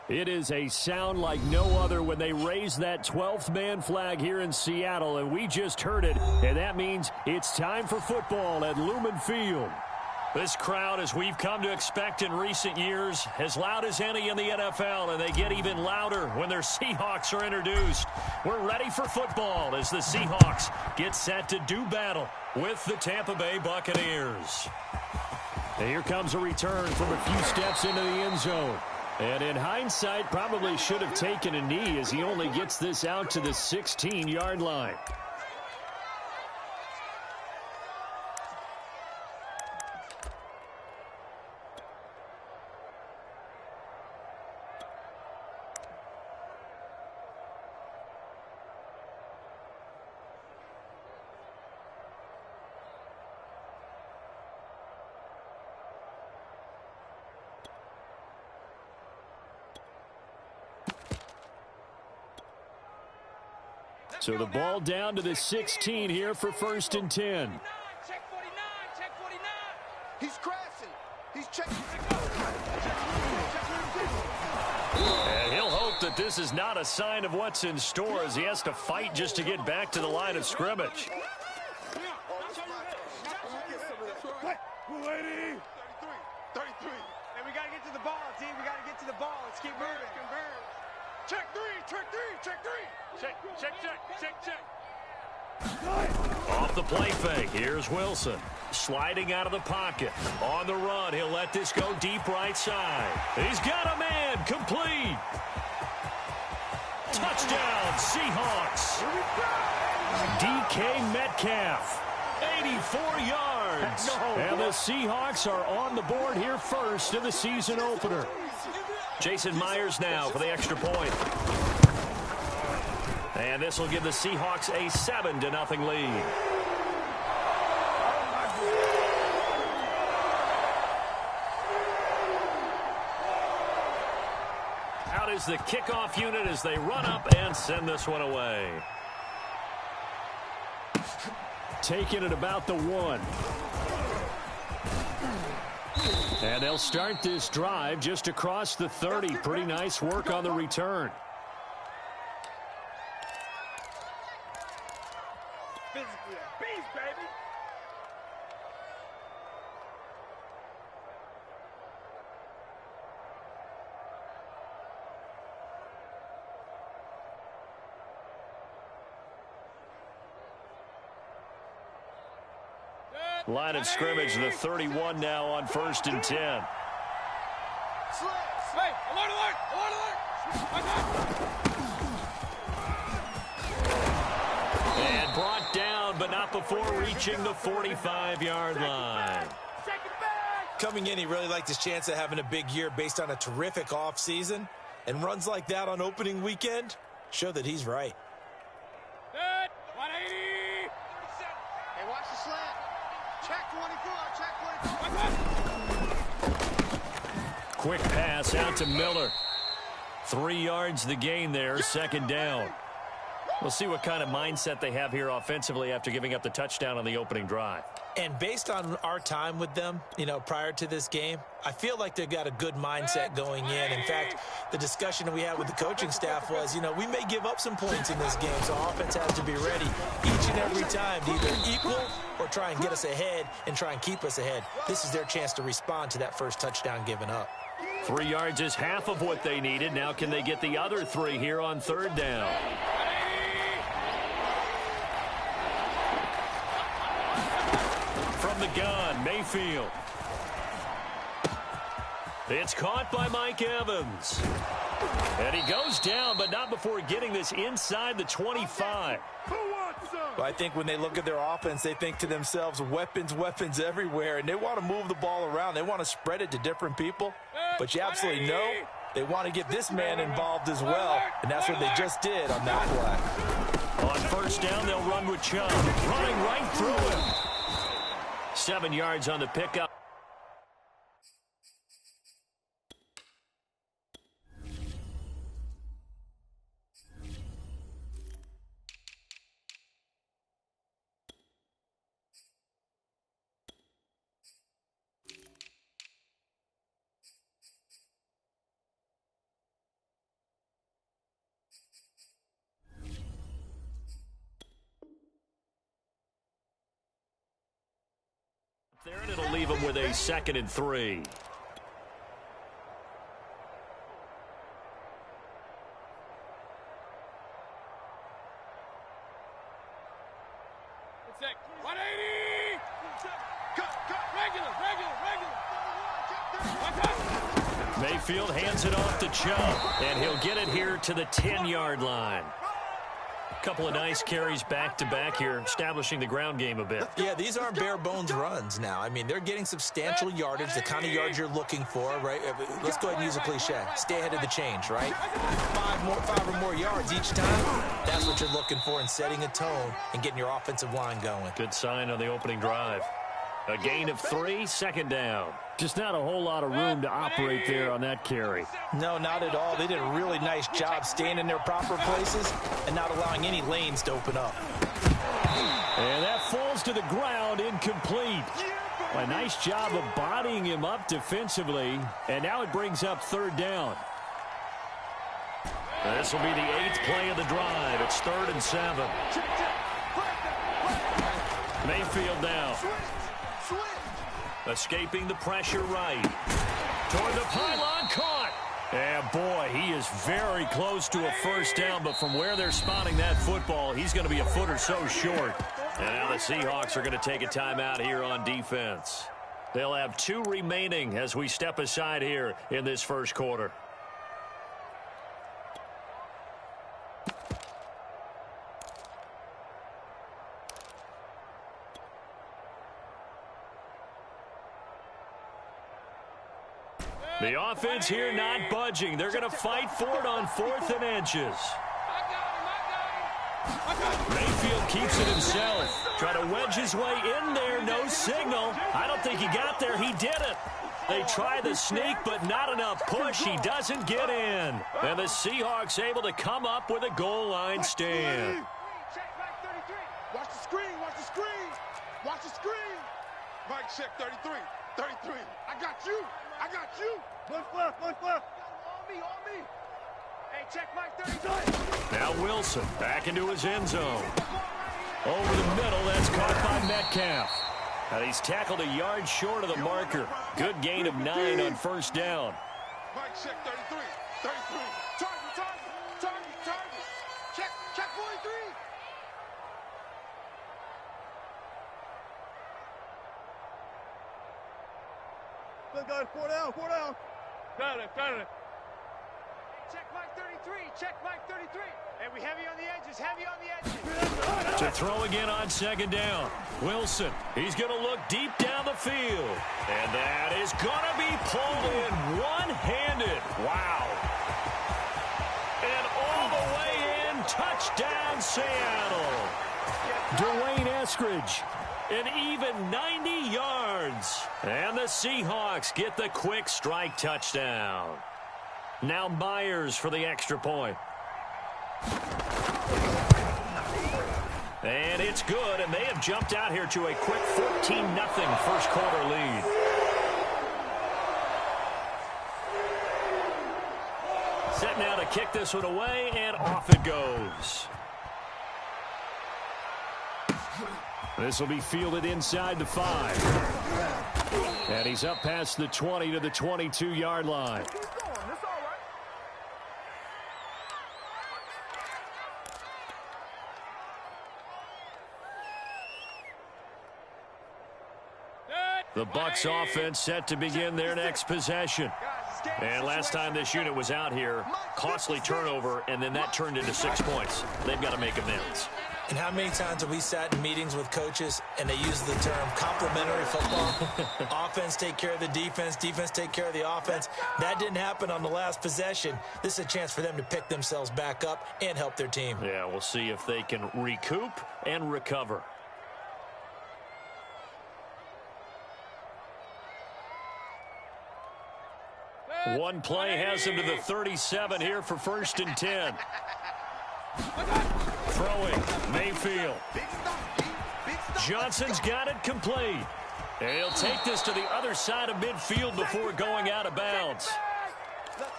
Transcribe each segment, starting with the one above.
It is a sound like no other when they raise that 12th man flag here in Seattle, and we just heard it, and that means it's time for football at Lumen Field. This crowd, as we've come to expect in recent years, as loud as any in the NFL, and they get even louder when their Seahawks are introduced. We're ready for football as the Seahawks get set to do battle with the Tampa Bay Buccaneers. And here comes a return from a few steps into the end zone. And in hindsight, probably should have taken a knee as he only gets this out to the 16-yard line. So the ball down to the 16 here for 1st and 10. Check 49, check 49. He's crashing. He's checking. And he'll hope that this is not a sign of what's in store as he has to fight just to get back to the line of scrimmage. 33. Hey, we got to get to the ball, team. We got to get to the ball. Let's keep moving. Check three, check three, check three. Check. Off the play fake, here's Wilson. Sliding out of the pocket. On the run, he'll let this go deep right side. He's got a man, complete. Touchdown, Seahawks. DK Metcalf, 84 yards. And the Seahawks are on the board here first in the season opener. Jason Myers now for the extra point. And this will give the Seahawks a 7-0 lead. Out is the kickoff unit as they run up and send this one away. Taking it about the 1. And they'll start this drive just across the 30. Pretty nice work on the return. Physically a beast, baby. Line of scrimmage, the 31 now on 1st and 10. Hey, alert. And brought down, but not before reaching the 45-yard line. Coming in, he really liked his chance of having a big year based on a terrific offseason. And runs like that on opening weekend show that he's right. 180. Hey, watch the slant. Check 24, Quick pass out to Miller. 3 yards the gain there, 2nd down. We'll see what kind of mindset they have here offensively after giving up the touchdown on the opening drive. And based on our time with them, prior to this game, I feel like they've got a good mindset going in. In fact, the discussion that we had with the coaching staff was, we may give up some points in this game, so our offense has to be ready each and every time to either equal or try and get us ahead and try and keep us ahead. This is their chance to respond to that first touchdown given up. 3 yards is half of what they needed. Now can they get the other 3 here on 3rd down? From the gun, Mayfield. It's caught by Mike Evans. And he goes down, but not before getting this inside the 25. Well, I think when they look at their offense, they think to themselves, weapons everywhere, and they want to move the ball around. They want to spread it to different people. But you absolutely know they want to get this man involved as well, and that's what they just did on that play. On 1st down, they'll run with Chubb, running right through him. 7 yards on the pickup. There, and it'll leave him with a 2nd and 3. Check. 180. Cut. Regular. Mayfield hands it off to Chubb, and he'll get it here to the 10-yard line. Couple of nice carries back-to-back here, establishing the ground game a bit. Yeah, these aren't bare-bones runs now. I mean, they're getting substantial yardage, the kind of yards you're looking for, right? Let's go ahead and use a cliche. Stay ahead of the change, right? 5 or more yards each time. That's what you're looking for in setting a tone and getting your offensive line going. Good sign on the opening drive. A gain of 3, 2nd down. Just not a whole lot of room to operate there on that carry. No, not at all. They did a really nice job staying in their proper places and not allowing any lanes to open up. And that falls to the ground, incomplete. A nice job of bodying him up defensively, and now it brings up 3rd down. This will be the 8th play of the drive. It's 3rd and 7. Mayfield now. Escaping the pressure right. Toward the pylon, caught. And boy, he is very close to a 1st down, but from where they're spotting that football, he's going to be a foot or so short. And now the Seahawks are going to take a timeout here on defense. They'll have 2 remaining as we step aside here in this 1st quarter. The offense here not budging. They're going to fight for it on 4th and inches. Mayfield keeps it himself. Try to wedge his way in there. No signal. I don't think he got there. He did it. They try the sneak, but not enough push. He doesn't get in. And the Seahawks able to come up with a goal line stand. Watch the screen. Watch the screen. Mike, check 33. I got you. One left. On me. Hey, check Mike 33. Now Wilson back into his end zone. Over the middle, that's caught by Metcalf. And he's tackled a yard short of the marker. Good gain of 9 on 1st down. Mike, check 33. Target. Check 43. Good guys, 4 down. Got it. Check Mike 33. Hey, we heavy on the edges. To throw again on 2nd down. Wilson, he's going to look deep down the field. And that is going to be pulled in one-handed. Wow. And all the way in, touchdown Seattle. Dwayne Eskridge. An even 90 yards. And the Seahawks get the quick strike touchdown. Now Myers for the extra point. And it's good, and they have jumped out here to a quick 14-0 1st quarter lead. Set now to kick this one away, and off it goes. This will be fielded inside the 5. And he's up past the 20 to the 22-yard line. The Bucs offense set to begin their next possession. And last time this unit was out here, costly turnover, and then that turned into 6 points. They've got to make amends. And how many times have we sat in meetings with coaches and they use the term complementary football? Offense take care of the defense take care of the offense. That didn't happen on the last possession. This is a chance for them to pick themselves back up and help their team. Yeah, we'll see if they can recoup and recover. One play has him to the 37 here for 1st and 10. Throwing, Mayfield. Johnson's got it complete. And he'll take this to the other side of midfield before going out of bounds.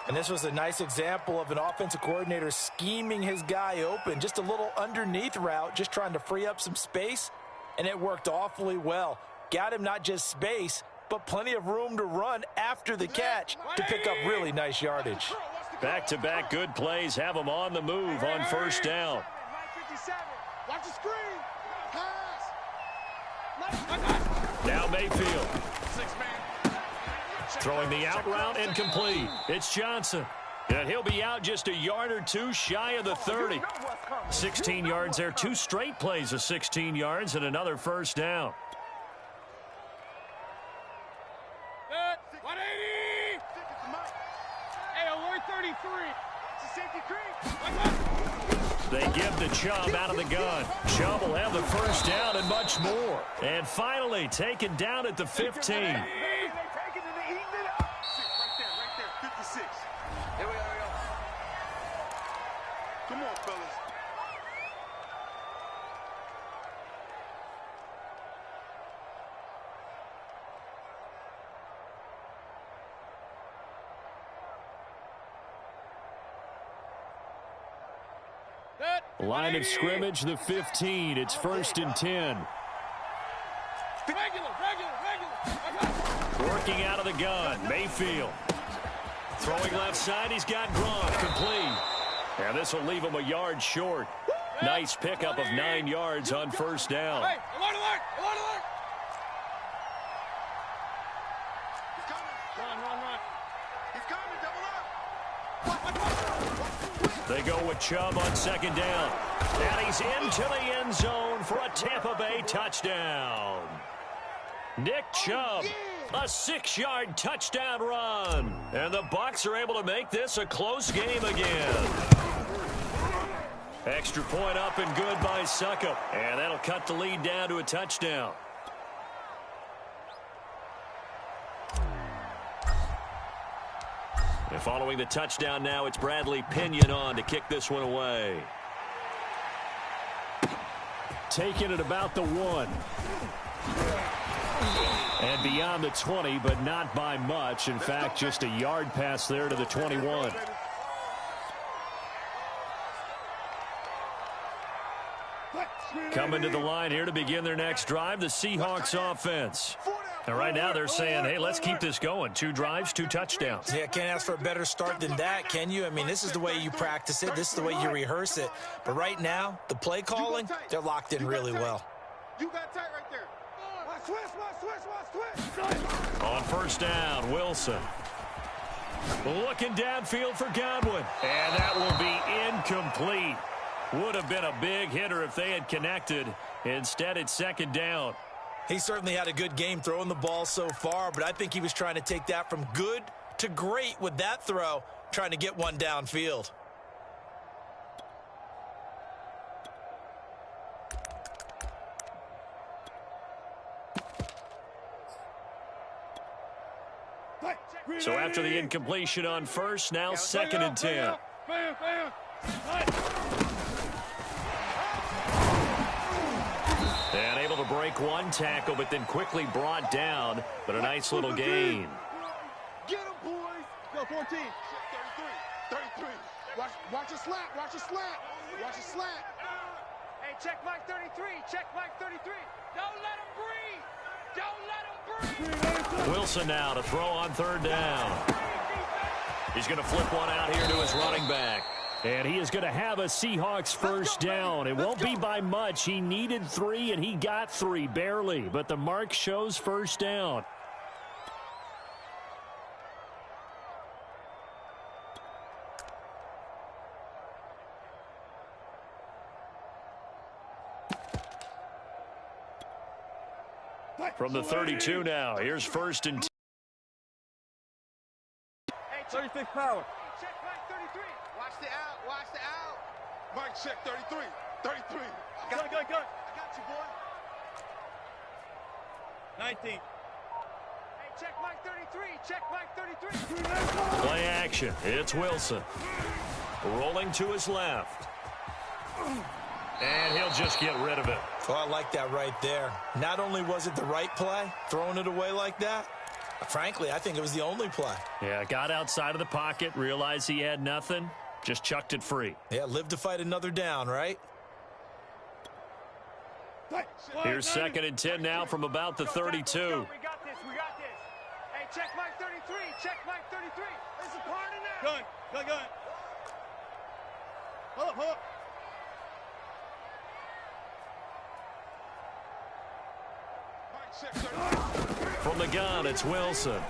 And this was a nice example of an offensive coordinator scheming his guy open. Just a little underneath route, just trying to free up some space, and it worked awfully well. got him not just space, but plenty of room to run after the catch to pick up really nice yardage. Back-to-back good plays have them on the move on first down. Watch the screen. Pass. Now Mayfield. Throwing the out route and complete. It's Johnson. And he'll be out just a yard or two shy of the 30. 16 yards there. 2 straight plays of 16 yards and another first down. 180. Hey, alert 33. It's a safety creek. They give the Chubb out of the gun. Chubb will have the first down and much more. And finally taken down at the 15. Come on, fellas. Line of scrimmage, the 15. It's 1st and 10. Regular. Working out of the gun, Mayfield. Throwing left side, he's got Gronk, complete. And this will leave him a yard short. Nice pickup of 9 yards on first down. Hey, alert. He's coming. Run. He's coming. Double up. They go with Chubb on second down. And he's into the end zone for a Tampa Bay touchdown. Nick Chubb, a 6-yard touchdown run. And the Bucs are able to make this a close game again. Extra point up and good by Succop. And that'll cut the lead down to a touchdown. And following the touchdown now, it's Bradley Pinion on to kick this one away. Taking it about the 1. And beyond the 20, but not by much. In fact, just a yard pass there to the 21. Coming to the line here to begin their next drive, the Seahawks offense. And right now they're saying, hey, let's keep this going. 2 drives, 2 touchdowns. Yeah, can't ask for a better start than that, can you? I mean, this is the way you practice it. This is the way you rehearse it. But right now, the play calling, they're locked in really well. You got tight right there. Watch twist. On first down, Wilson. Looking downfield for Godwin. And that will be incomplete. Would have been a big hitter if they had connected. Instead, it's second down. He certainly had a good game throwing the ball so far, but I think he was trying to take that from good to great with that throw, trying to get one downfield. So after the incompletion on first, now 2nd and 10. And able to break one tackle, but then quickly brought down. But a nice little gain. Get him, boys. Go, 14. 33. Watch a slant. Watch a slant. Hey, check Mike 33. Don't let him breathe. Wilson now to throw on third down. He's going to flip one out here to his running back. And he is going to have a Seahawks first down. It won't be by much. He needed 3, and he got 3, barely. But the mark shows first down. From the 32 now, here's 1st and 10. Hey, 36 power. Check Mike 33. Watch the out. Mike, check 33. Go. I got you, boy. 19. Hey, check Mike 33. Play action. It's Wilson. Rolling to his left. And he'll just get rid of it. Oh, I like that right there. Not only was it the right play, throwing it away like that, frankly, I think it was the only play. Yeah, got outside of the pocket, realized he had nothing, just chucked it free. Yeah, live to fight another down, right? Here's 2nd and 10 now from about the 32. We got this. We got this. Hey, check Mike 33. Check Mike 33. There's a part in there. Gun. Hold up. From the gun, it's Wilson.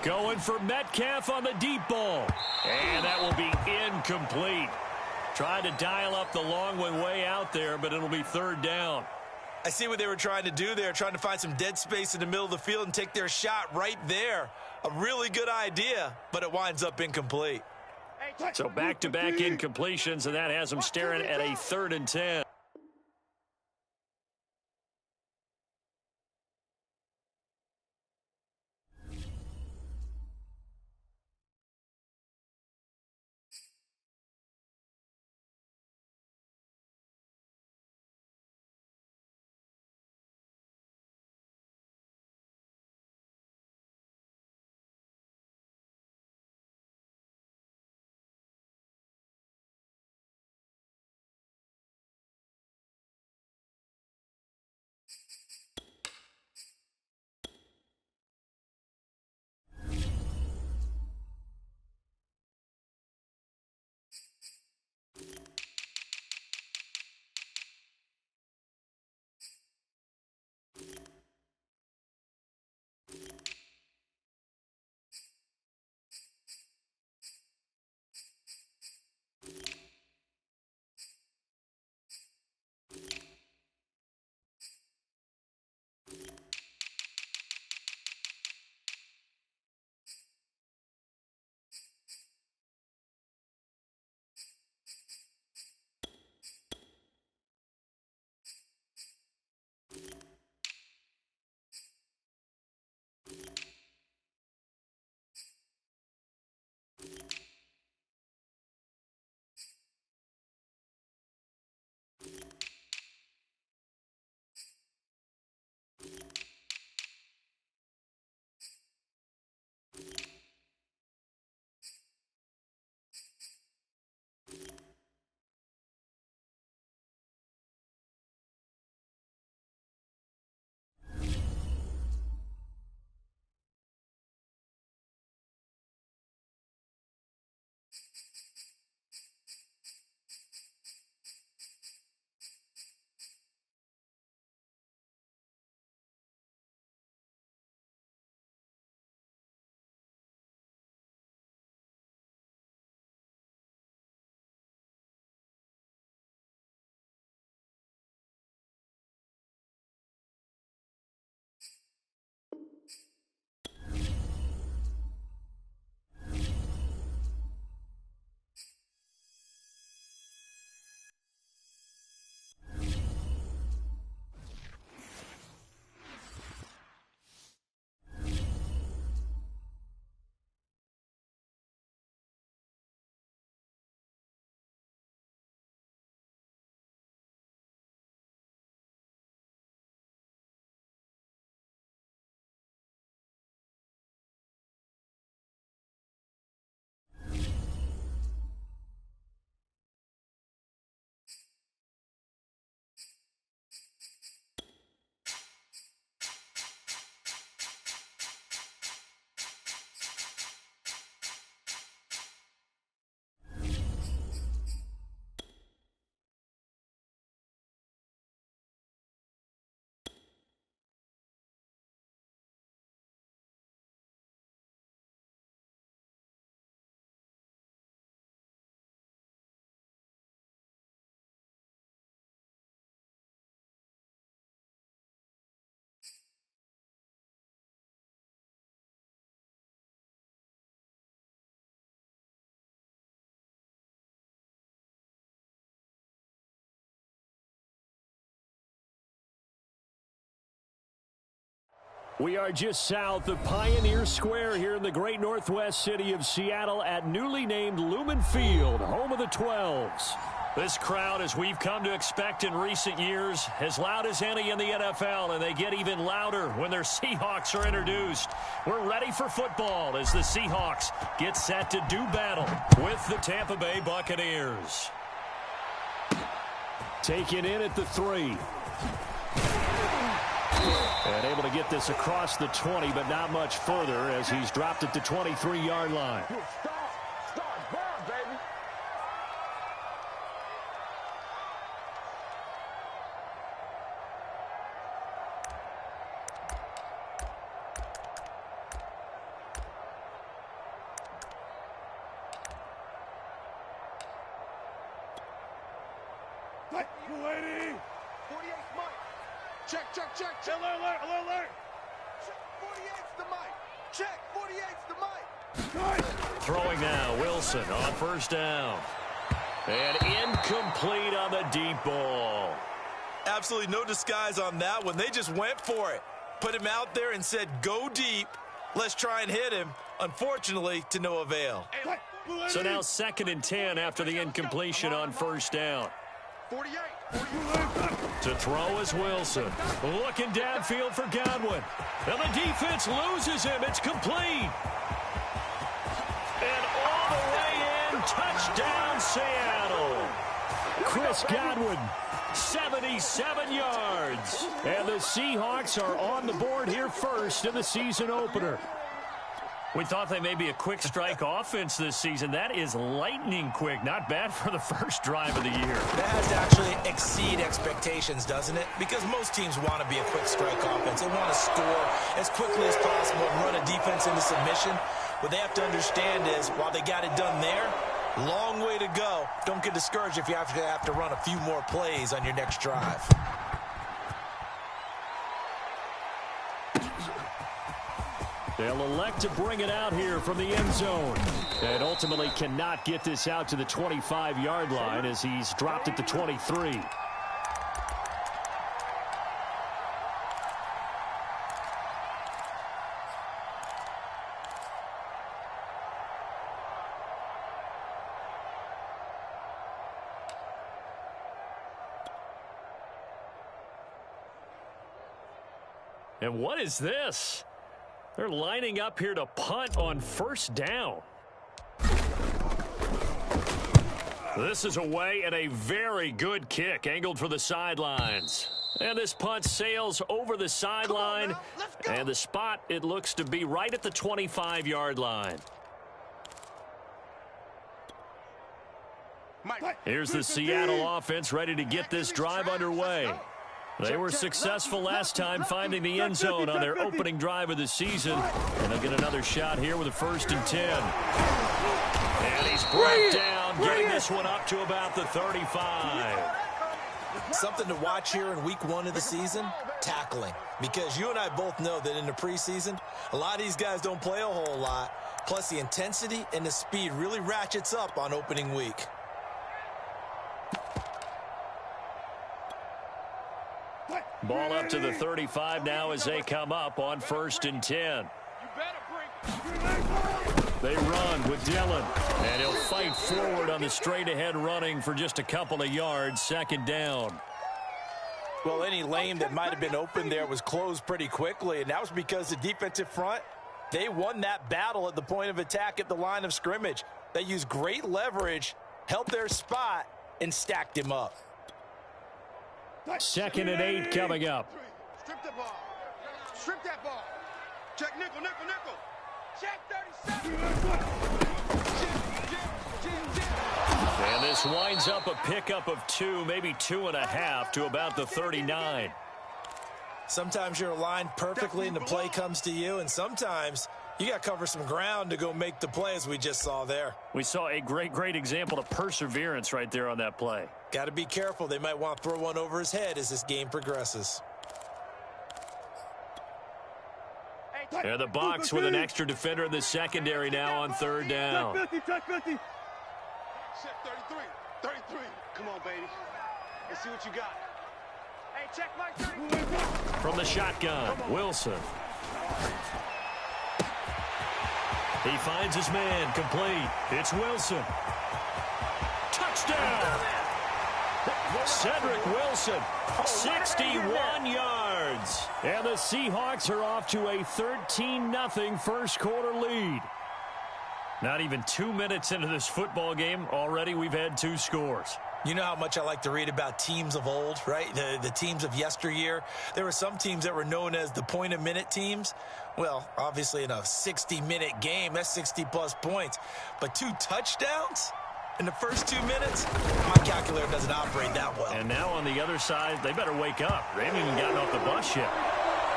Going for Metcalf on the deep ball. And that will be incomplete. Trying to dial up the long one way out there, but it'll be 3rd down. I see what they were trying to do there, trying to find some dead space in the middle of the field and take their shot right there. A really good idea, but it winds up incomplete. So back-to-back incompletions, and that has them staring at a 3rd and 10. We are just south of Pioneer Square here in the great northwest city of Seattle at newly named Lumen Field, home of the 12s. This crowd, as we've come to expect in recent years, as loud as any in the NFL, and they get even louder when their Seahawks are introduced. We're ready for football as the Seahawks get set to do battle with the Tampa Bay Buccaneers. Taken in at the 3. And able to get this across the 20, but not much further as he's dropped it to 23-yard line. Start ball, baby. Lady. 48's Mike. Check. Alert. 48's the Mike. Check. 48's the Mike. Throwing now, Wilson on first down. And incomplete on the deep ball. Absolutely no disguise on that one. They just went for it. Put him out there and said, go deep. Let's try and hit him. Unfortunately, to no avail. So now 2nd and 10 after the incompletion on first down. 48. To throw is Wilson. Looking downfield for Godwin. And the defense loses him. It's complete. And all the way in, touchdown Seattle. Chris Godwin, 77 yards. And the Seahawks are on the board here first in the season opener. We thought they may be a quick strike offense this season. That is lightning quick. Not bad for the first drive of the year. That has to actually exceed expectations, doesn't it? Because most teams want to be a quick strike offense. They want to score as quickly as possible and run a defense into submission. What they have to understand is, while they got it done there, long way to go. Don't get discouraged if you have to run a few more plays on your next drive. They'll elect to bring it out here from the end zone. And ultimately cannot get this out to the 25-yard line as he's dropped it to 23. And what is this? They're lining up here to punt on first down. This is away and a very good kick angled for the sidelines. And this punt sails over the sideline. And the spot, it looks to be right at the 25-yard line. Here's the Seattle offense ready to get this drive underway. They were successful last time finding the end zone on their opening drive of the season. And they'll get another shot here with a 1st and 10. And he's brought down, getting this one up to about the 35. Something to watch here in week 1 of the season, tackling. Because you and I both know that in the preseason, a lot of these guys don't play a whole lot. Plus the intensity and the speed really ratchets up on opening week. Ball up to the 35 now as they come up on 1st and 10. They run with Dillon, and he'll fight forward on the straight-ahead running for just a couple of yards, 2nd down. Well, any lane that might have been open there was closed pretty quickly, and that was because the defensive front, they won that battle at the point of attack at the line of scrimmage. They used great leverage, held their spot, and stacked him up. 2nd and 8 coming up. Strip the ball. Strip that ball. Check nickel. Check 37. And this winds up a pickup of 2, maybe 2.5 to about the 39. Sometimes you're aligned perfectly and the play comes to you, and sometimes you got to cover some ground to go make the play, as we just saw there. We saw a great example of perseverance right there on that play. Got to be careful. They might want to throw one over his head as this game progresses. And the box with an extra defender in the secondary now on 3rd down. Check 33. 33. Come on, baby. Let's see what you got. Hey, check Mike 33. From the shotgun, Wilson. He finds his man, complete. It's Wilson. Touchdown! Cedric Wilson, 61 yards. And the Seahawks are off to a 13-0 first quarter lead. Not even 2 minutes into this football game, already we've had 2 scores. You know how much I like to read about teams of old, right? The teams of yesteryear. There were some teams that were known as the point-a-minute teams. Well, obviously in a 60-minute game, that's 60-plus points. But 2 touchdowns in the first 2 minutes? My calculator doesn't operate that well. And now on the other side, they better wake up. They haven't even gotten off the bus yet.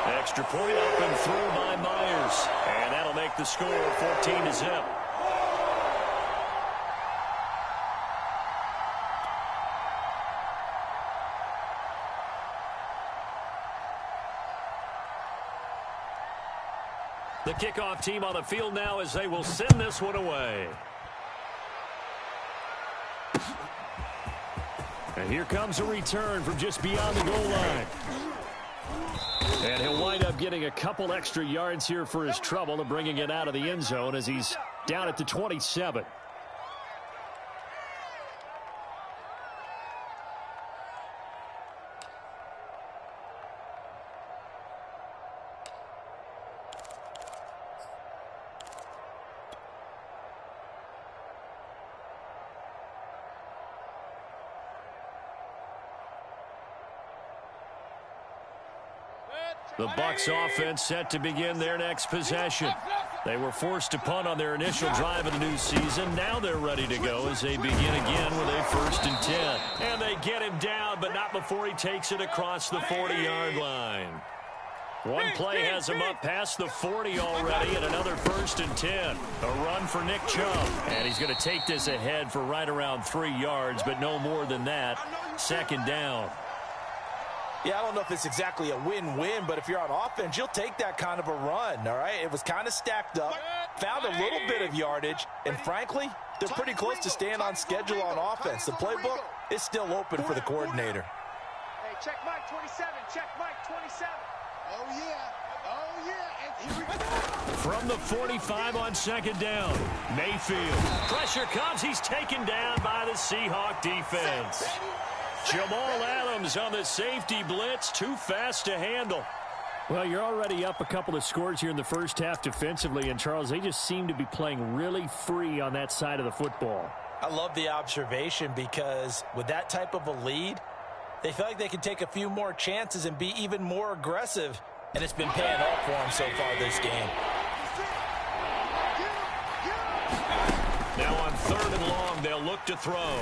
Extra point up and through by Myers. And that'll make the score 14-0. The kickoff team on the field now as they will send this one away. And here comes a return from just beyond the goal line. And he'll wind up getting a couple extra yards here for his trouble and bringing it out of the end zone as he's down at the 27. The Bucs offense set to begin their next possession. They were forced to punt on their initial drive of the new season. Now they're ready to go as they begin again with a 1st and 10. And they get him down, but not before he takes it across the 40-yard line. One play has him up past the 40 already, and another 1st and 10. A run for Nick Chubb. And he's going to take this ahead for right around 3 yards, but no more than that. 2nd down. Yeah, I don't know if it's exactly a win-win, but if you're on offense, you'll take that kind of a run, all right? It was kind of stacked up, found a little bit of yardage, and frankly, they're pretty close to staying on schedule on offense. The playbook is still open for the coordinator. Hey, check Mike 27, check Mike 27. Oh, yeah, oh, yeah, and here we go. From the 45 on 2nd down, Mayfield. Pressure comes, he's taken down by the Seahawk defense. Jamal Adams on the safety blitz, too fast to handle. Well, you're already up a couple of scores here in the first half defensively, and Charles, they just seem to be playing really free on that side of the football. I love the observation because with that type of a lead, they feel like they can take a few more chances and be even more aggressive, and it's been paying off for them so far this game. Now on 3rd and long, they'll look to throw.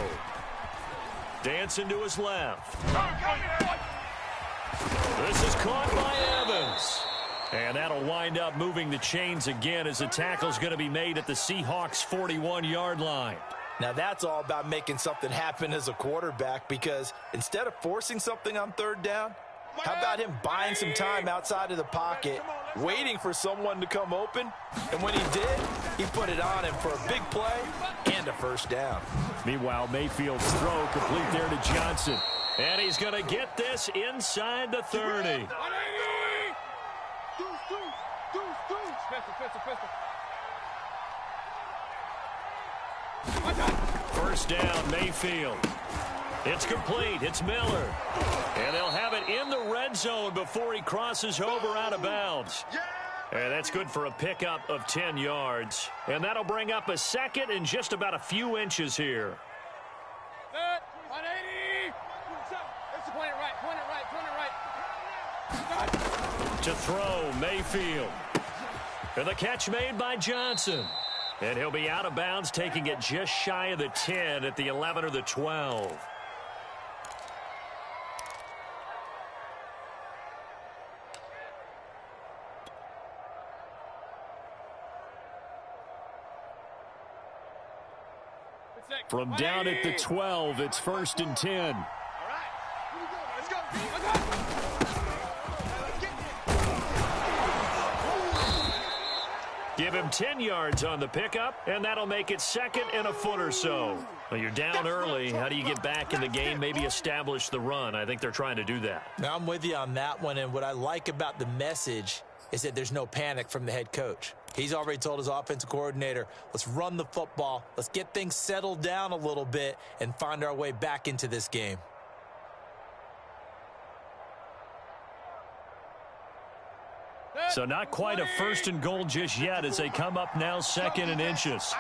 Dancing to his left. This is caught by Evans. And that'll wind up moving the chains again as the tackle's going to be made at the Seahawks' 41-yard line. Now that's all about making something happen as a quarterback, because instead of forcing something on 3rd down, how about him buying some time outside of the pocket, waiting for someone to come open, and when he did, he put it on him for a big play and a 1st down. Meanwhile, Mayfield's throw complete there to Johnson. And he's going to get this inside the 30. First down, Mayfield. It's complete. It's Miller. And they'll have it in the red zone before he crosses over out of bounds. And that's good for a pickup of 10 yards. And that'll bring up a 2nd and just about a few inches here. 180. Point it right, point it right, point it right. To throw, Mayfield. And the catch made by Johnson. And he'll be out of bounds, taking it just shy of the 10 at the 11 or the 12. From down at the 12, it's 1st and 10. All right, here we go. Let's go. Let's go. Give him 10 yards on the pickup, and that'll make it 2nd and a foot or so. Well, you're down early. How do you get back in the game, maybe establish the run? I think they're trying to do that. Now, I'm with you on that one, and what I like about the message is that there's no panic from the head coach. He's already told his offensive coordinator, let's run the football, let's get things settled down a little bit and find our way back into this game. So not quite a 1st and goal just yet as they come up now 2nd and inches.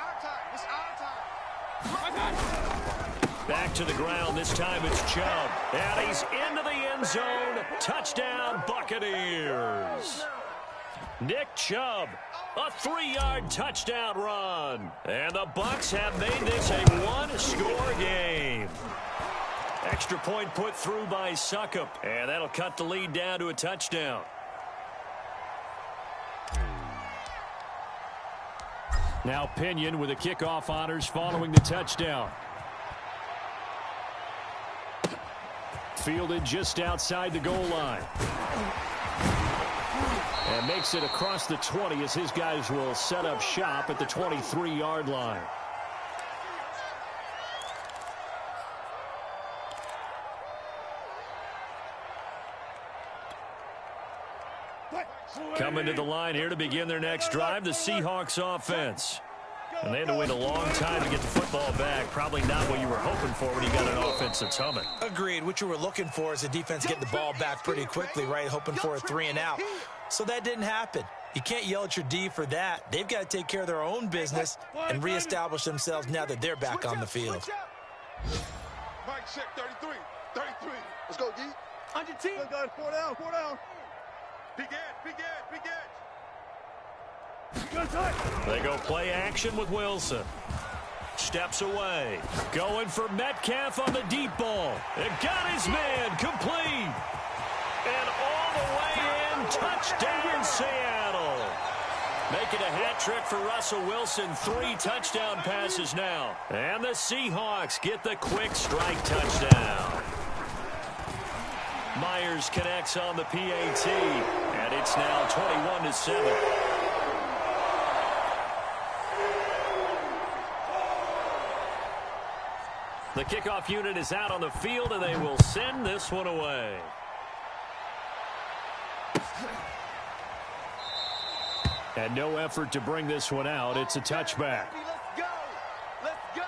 Back to the ground. This time it's Chubb. And he's into the end zone. Touchdown, Buccaneers. Nick Chubb, a 3-yard touchdown run. And the Bucs have made this a one-score game. Extra point put through by Succop. And that'll cut the lead down to a touchdown. Now Pinion with the kickoff honors following the touchdown. Fielded just outside the goal line. And makes it across the 20 as his guys will set up shop at the 23-yard line. Coming to the line here to begin their next drive, the Seahawks offense. And they had to wait a long time to get the football back. Probably not what you were hoping for when you got an offense that's humming. Agreed. What you were looking for is the defense getting the ball back pretty quickly, right? Hoping for a 3-and-out. So that didn't happen. You can't yell at your D for that. They've got to take care of their own business and reestablish themselves now that they're back on the field. Mike check 33. 33. Let's go, D. On your team. Let's go. 4 down. 4 down. Big edge. Big edge. Big edge. They go play action with Wilson. Steps away. Going for Metcalf on the deep ball. It got his man complete. And all the way in. Touchdown, Seattle. Making a hat trick for Russell Wilson. 3 touchdown passes now. And the Seahawks get the quick strike touchdown. Myers connects on the PAT. And it's now 21-7. The kickoff unit is out on the field, and they will send this one away. And no effort to bring this one out. It's a touchback. Let's go. Let's go.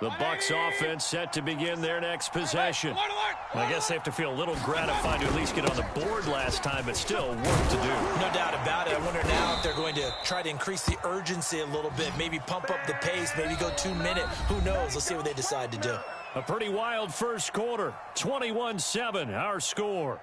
The Bucs offense set to begin their next possession. I guess they have to feel a little gratified to at least get on the board last time, but still work to do. No doubt about it. I wonder now if they're going to try to increase the urgency a little bit, maybe pump up the pace, maybe go 2-minute. Who knows? Let's see what they decide to do. A pretty wild first quarter. 21-7, our score.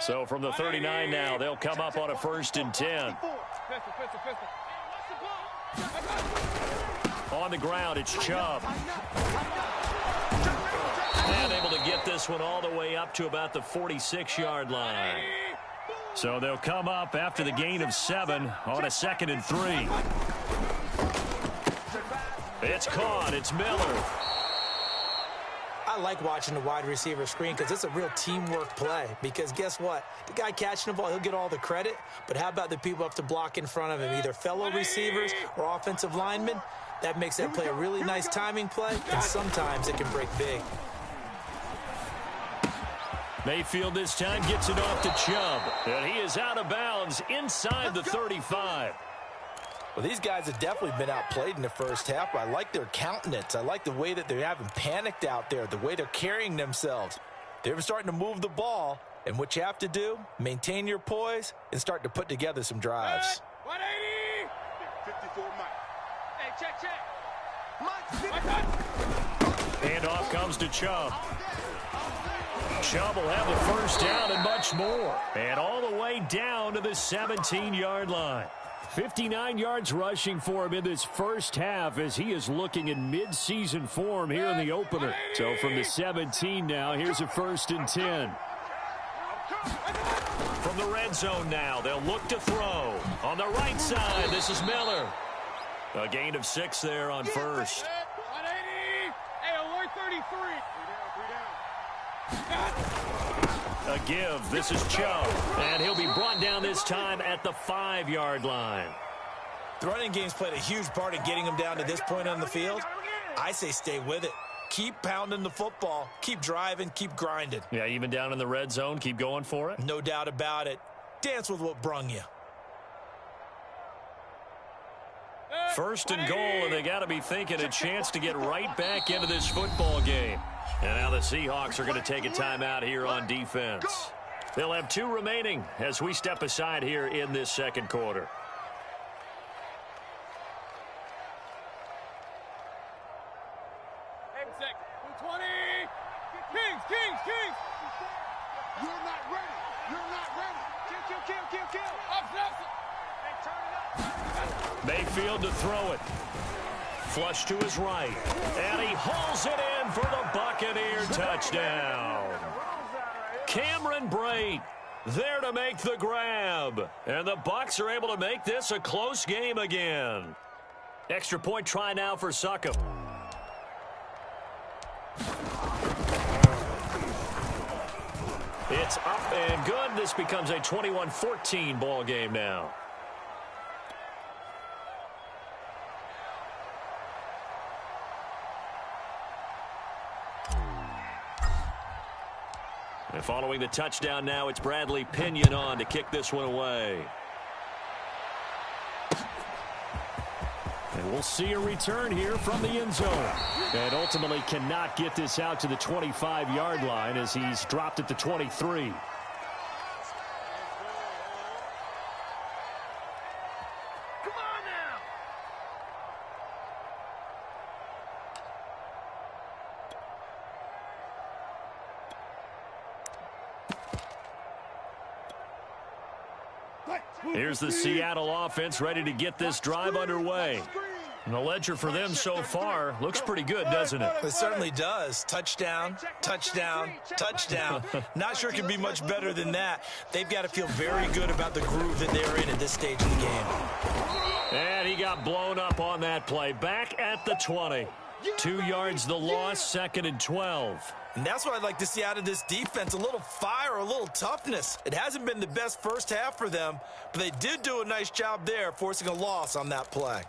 So from the 39 now, they'll come up on a 1st and 10. On the ground, it's Chubb. And able to get this one all the way up to about the 46-yard line. So they'll come up after the gain of 7 on a 2nd and 3. It's caught. It's Miller. I like watching the wide receiver screen because it's a real teamwork play. Because guess what? The guy catching the ball, he'll get all the credit. But how about the people up to block in front of him, either fellow receivers or offensive linemen? That makes that play a really nice timing play, and sometimes it can break big. Mayfield this time gets it off to Chubb. And he is out of bounds inside the 35. Well, these guys have definitely been outplayed in the first half, but I like their countenance. I like the way that they haven't panicked out there, the way they're carrying themselves. They're starting to move the ball, and what you have to do, maintain your poise and start to put together some drives. 180. 54 Mike. Hey, check. Handoff comes to Chubb. Chubb will have the first down and much more. And all the way down to the 17-yard line. 59 yards rushing for him in this first half as he is looking in mid-season form here in the opener. So from the 17 now, here's a 1st and 10. From the red zone now, they'll look to throw. On the right side, this is Miller. A gain of 6 there on first. A give. This is Chubb. And he'll be brought down this time at the 5-yard line. The running game's played a huge part in getting him down to this point on the field. I say stay with it. Keep pounding the football. Keep driving. Keep grinding. Yeah, even down in the red zone, keep going for it. No doubt about it. Dance with what brung you. 1st and goal, and they got to be thinking a chance to get right back into this football game. And now the Seahawks are going to take a timeout here on defense. They'll have 2 remaining as we step aside here in this second quarter. Kings! You're not ready! You're not ready! Kill! Mayfield to throw it. Flush to his right. And he hauls it in for the Buccaneer touchdown. Cameron Brate there to make the grab. And the Bucs are able to make this a close game again. Extra point try now for Succop. It's up and good. This becomes a 21-14 ball game now. And following the touchdown now, it's Bradley Pinion on to kick this one away. And we'll see a return here from the end zone. And ultimately cannot get this out to the 25-yard line as he's dropped at the 23. Here's the Seattle offense ready to get this drive underway. And the ledger for them so far looks pretty good, doesn't it? It certainly does. Touchdown, touchdown, touchdown. Not sure it can be much better than that. They've got to feel very good about the groove that they're in at this stage of the game. And he got blown up on that play. Back at the 20. 2 yards the loss, 2nd and 12. And that's what I'd like to see out of this defense, a little fire, a little toughness. It hasn't been the best first half for them, but they did do a nice job there, forcing a loss on that play.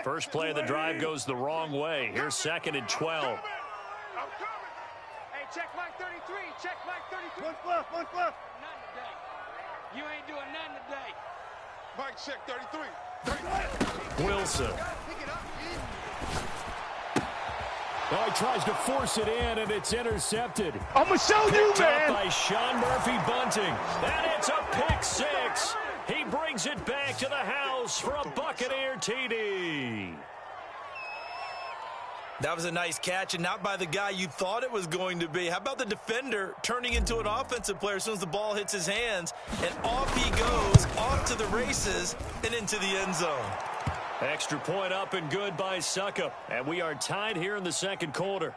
First play of the drive goes the wrong way. Here's 2nd and 12. I'm coming. Hey, check Mike 33. Check Mike 33. One fluff. Nothing today. You ain't doing nothing today. Mike, check 33. Wilson. Oh, he tries to force it in, and it's intercepted. I'm going to show you, man. By Sean Murphy-Bunting. And it's a pick 6. He brings it back to the house for a Buccaneer TD. That was a nice catch, and not by the guy you thought it was going to be. How about the defender turning into an offensive player as soon as the ball hits his hands, and off he goes, off to the races, and into the end zone. Extra point up and good by Succop. And we are tied here in the second quarter.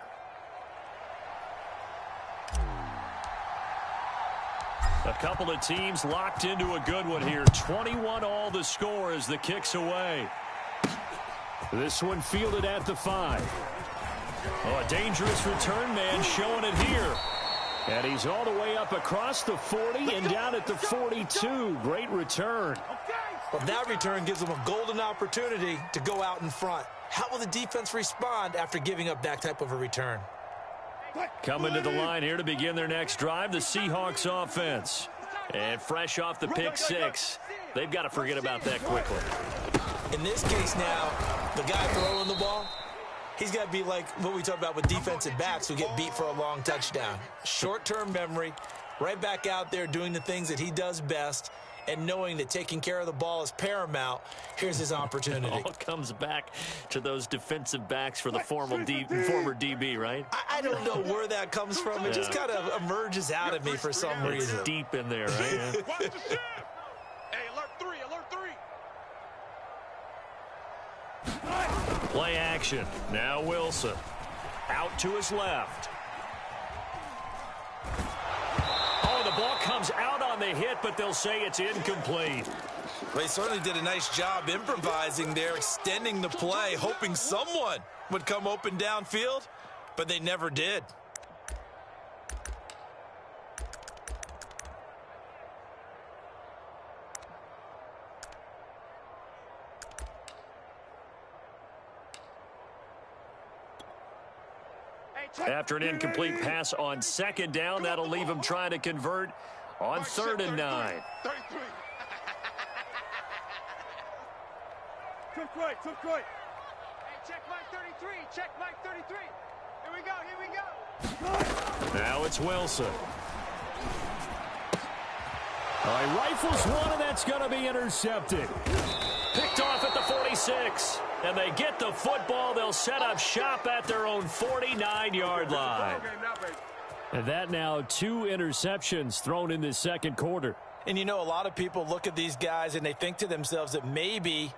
A couple of teams locked into a good one here. 21 all the score as the kick's away. This one fielded at the 5. Oh, a dangerous return man showing it here. And he's all the way up across the 40 and down at the 42. Great return. Well, that return gives them a golden opportunity to go out in front. How will the defense respond after giving up that type of a return? Coming to the line here to begin their next drive, the Seahawks offense. And fresh off the pick 6, they've got to forget about that quickly. In this case now, the guy throwing the ball, he's got to be like what we talk about with defensive backs who get beat for a long touchdown. Short-term memory, right back out there doing the things that he does best, and knowing that taking care of the ball is paramount, here's his opportunity. It all comes back to those defensive backs for the former DB, right? I don't know where that comes from. It just kind of emerges out of me for some reason. It's deep in there, right? Watch the shift. Hey, alert 3, alert 3. Play action. Now Wilson. Out to his left. Oh, the ball comes out on the hit, but they'll say it's incomplete. They certainly did a nice job improvising there, extending the play, hoping someone would come open downfield, but they never did. After an incomplete pass on second down, that'll leave him trying to convert on 3rd and 9. 33. Took right. Hey, check Mike 33. Check Mike 33. Here we go. Now it's Wilson. All right, rifles one, and that's going to be intercepted. Picked off at the 46. And they get the football. They'll set up shop at their own 49-yard line. And that now 2 interceptions thrown in this second quarter. And you know, a lot of people look at these guys and they think to themselves that maybe,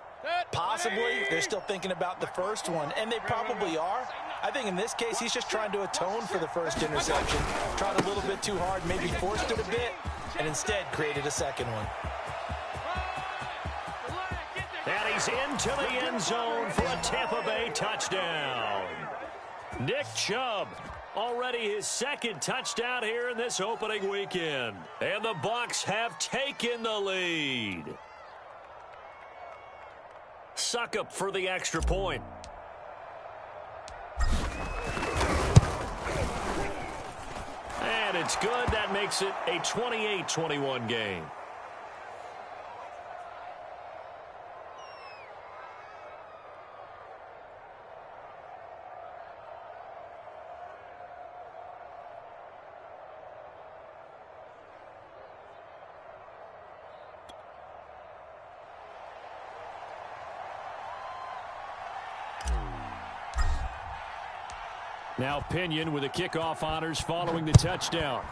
possibly, they're still thinking about the first one. And they probably are. I think in this case, he's just trying to atone for the first interception. Tried a little bit too hard, maybe forced it a bit, and instead created a second one. And he's into the end zone for a Tampa Bay touchdown. Nick Chubb, already his second touchdown here in this opening weekend. And the Bucs have taken the lead. Suckup for the extra point. And it's good. That makes it a 28-21 game. Now Pinion with the kickoff honors following the touchdown.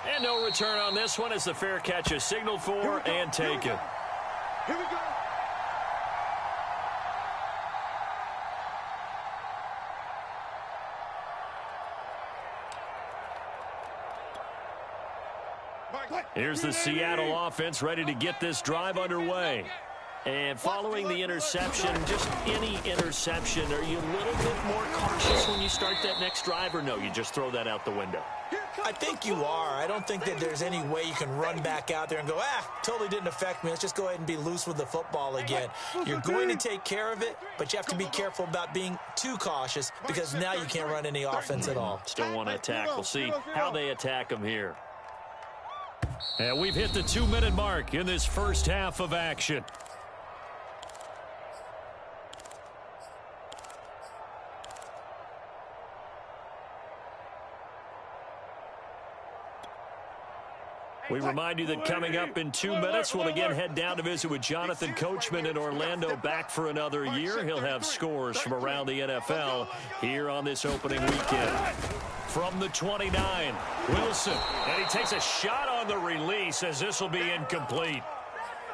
And no return on this one as the fair catch is signaled for and taken. Here we go. Here's the Seattle offense ready to get this drive underway. And following the interception, just any interception, are you a little bit more cautious when you start that next drive, or no, you just throw that out the window? I think you are. I don't think that there's any way you can run back out there and go, totally didn't affect me. Let's just go ahead and be loose with the football again. You're going to take care of it, but you have to be careful about being too cautious because now you can't run any offense at all. Still want to attack. We'll see how they attack them here. And we've hit the 2-minute mark in this first half of action. We remind you that coming up in 2 minutes, we'll again head down to visit with Jonathan Coachman in Orlando, back for another year. He'll have scores from around the NFL here on this opening weekend. From the 29, Wilson, and he takes a shot on the release as this will be incomplete.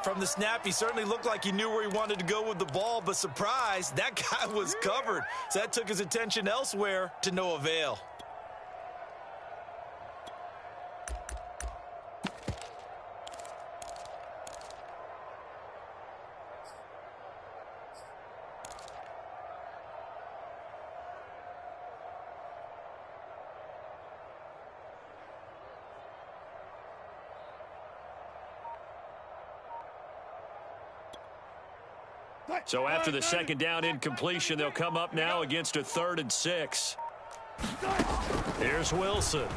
From the snap, he certainly looked like he knew where he wanted to go with the ball, but surprise, that guy was covered. So that took his attention elsewhere to no avail. So after the second down incompletion, they'll come up now against a 3rd and 6. Here's Wilson.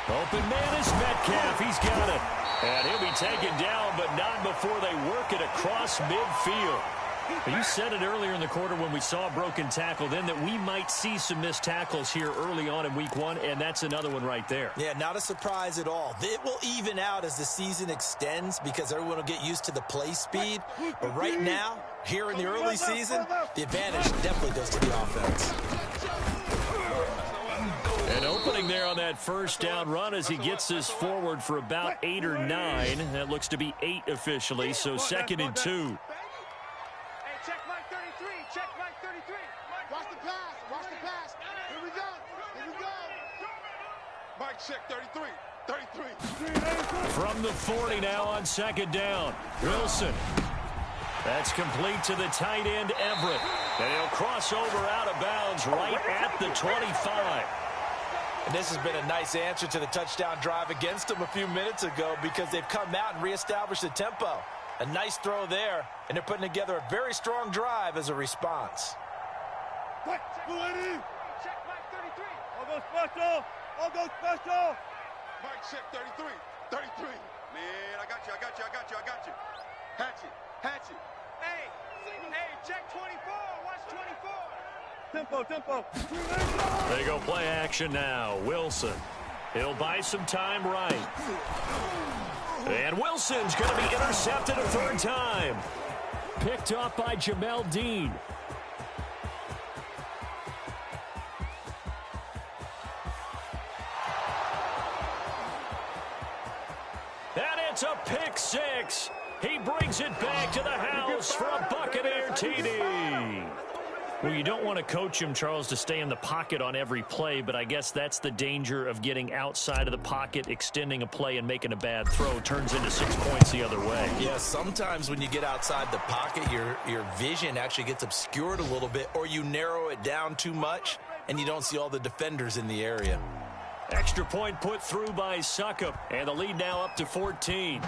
Open man is Metcalf. He's got it. And he'll be taken down, but not before they work it across midfield. You said it earlier in the quarter when we saw a broken tackle then that we might see some missed tackles here early on in week 1, and that's another one right there. Yeah, not a surprise at all. It will even out as the season extends because everyone will get used to the play speed. But right now, here in the early season, the advantage definitely goes to the offense. An opening there on that first down run as he gets this forward for about 8 or 9. That looks to be 8 officially, so 2nd and 2. Check Mike 33. Check Mike 33. Watch the pass. Watch the pass. Here we go. Here we go. Mike check 33. 33. From the 40 now on 2nd down. Wilson. That's complete to the tight end, Everett. And he'll cross over out of bounds right at the 25. And this has been a nice answer to the touchdown drive against them a few minutes ago because they've come out and reestablished the tempo. A nice throw there, and they're putting together a very strong drive as a response. Check Mike 33. I'll go special. I'll go special. Mike check 33. 33. Man, I got you. I got you. I got you. I got you. Hatchet. Hatchet. Hey, check 24. Watch 24. Tempo. They go play action now. Wilson. He'll buy some time right. And Wilson's going to be intercepted a 3rd time. Picked off by Jamel Dean. And it's a pick 6. He brings it back to the house for a Buccaneer TD. Well, you don't want to coach him, Charles, to stay in the pocket on every play, but I guess that's the danger of getting outside of the pocket, extending a play, and making a bad throw. Turns into 6 points the other way. Yeah, sometimes when you get outside the pocket, your vision actually gets obscured a little bit, or you narrow it down too much, and you don't see all the defenders in the area. Extra point put through by Succop, and the lead now up to 14.